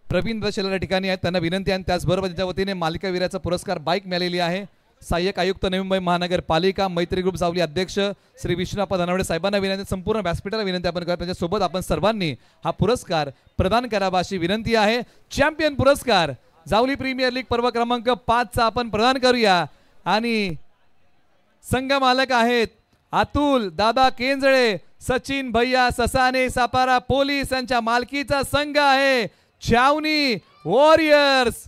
Speaker 1: प्रवीण शेलार या ठिकाणी आहेत, त्यांना विनंती आहे. त्याचबरोबर त्यांच्या वतीने मालिकावीराचा पुरस्कार बाईक मिळालेली आहे. सहाय्यक आयुक्त नवी मुंबई महानगरपालिका मैत्री ग्रुप जावली अध्यक्ष श्री विष्णुप्पा धनावडे साहेबांना विनंती, संपूर्ण व्यासपीठाला विनंती आपण करत त्याच्यासोबत आपण सर्वांनी हा पुरस्कार प्रदान करावा अशी विनंती आहे. चॅम्पियन पुरस्कार जावली प्रीमियर लीग पर्व क्रमांक 5चा आपण प्रदान करूया. आणि संघ मालक आहेत अतुल दादा केंजळे, सचिन भैया ससाने सापारा पोलीस यांच्या मालकीचा संघ आहे छावनी वॉरियर्स.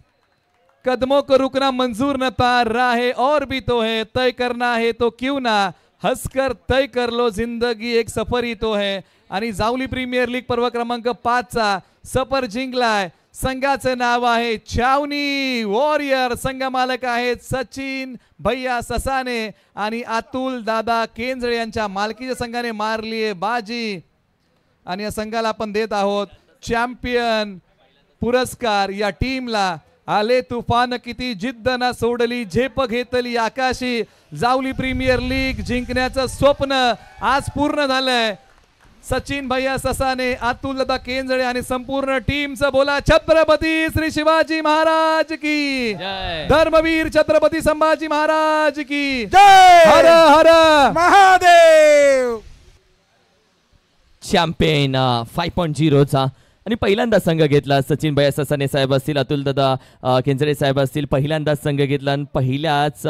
Speaker 1: कदमों को रुकना मंजूर न था, राह और भी तो है, तय करना है तो क्यों ना, हंसकर तय कर लो जिंदगी एक सफर ही तो है. आणि जावली प्रीमियर लीग पर्व क्रमांक 5चा सफर जिंकलाय. संघाचं नाव आहे छावनी वॉरियर. संघ मालक आहेत सचिन भैया ससाने आणि अतुल दादा केंजळे यांच्या मालकीच्या संघाने मारली आहे बाजी. आणि या संघाला आपण देत आहोत चॅम्पियन पुरस्कार. या टीमला आले तुफान किती जिद्द ना सोडली, झेप घेतली आकाशी. जावली प्रीमियर लीग जिंकण्याचं स्वप्न आज पूर्ण झालंय. सचिन भैया ससाने, अतुल दादा केंजळे आणि संपूर्ण टीमचं बोला छत्रपती श्री शिवाजी महाराज की
Speaker 2: जय.
Speaker 1: धर्मवीर छत्रपती संभाजी महाराज की
Speaker 4: जय.
Speaker 1: हर हर
Speaker 4: महादेव.
Speaker 2: चॅम्पियन 5.0चा आणि पहिल्यांदा संघ घेतला सचिन भैया ससाने साहेब असतील, अतुल दादा केंजळे साहेब असतील. पहिल्यांदाच संघ घेतला आणि पहिल्याच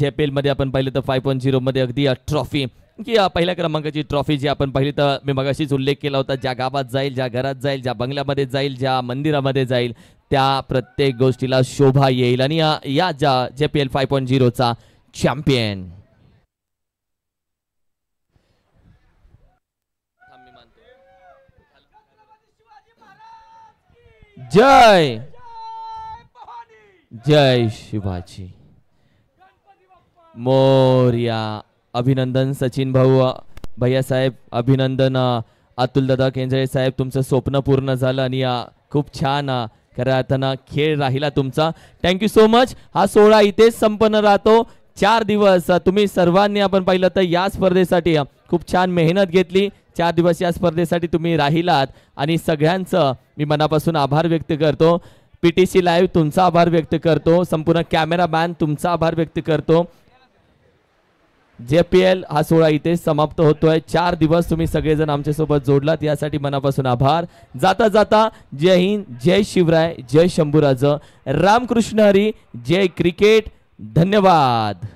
Speaker 2: JPL मध्ये आपण पाहिलं तर 5.0 मध्ये अगदी ट्रॉफी की पहिल्या क्रमांकाची ट्रॉफी जी आपण पाहिली तर मी मगाशीच उल्लेख केला होता, ज्या गावात जाईल, ज्या घरात जाईल, ज्या बंगल्यामध्ये जाईल, ज्या मंदिरामध्ये जाईल त्या प्रत्येक गोष्टीला शोभा येईल. आणि या ज्या JPL 5.0चा चॅम्पियन जय जय शिवाजी मोरया. अभिनंदन सचिन भाऊ भैया साहेब, अभिनंदन अतुल दादा केंजळे साहेब, तुमचं स्वप्न पूर्ण झालं आणि खूप छान खऱ्या अर्थानं खेळ राहिला तुमचा. Thank you so much. हा सोहळा इथेच संपन्न राहतो. 4 दिवस तुम्ही सर्वांनी आपण पाहिलं तर या स्पर्धेसाठी खूप छान मेहनत घेतली. 4 दिवस या स्पर्धेसाठी तुम्ही राहिलात आणि सगळ्यांचं मी मनापासून आभार व्यक्त करतो. PTC लाईव्ह तुमचा आभार व्यक्त करतो. संपूर्ण कॅमेरामॅन तुमचा आभार व्यक्त करतो. JPL हा सोहळा इथे समाप्त होतोय. 4 दिवस तुम्ही सगळेजण आमच्यासोबत जोडलात यासाठी मनापासून आभार. जाता जाता जय हिंद, जय शिवराय, जय शंभूराज, रामकृष्ण हरी, जय क्रिकेट. धन्यवाद.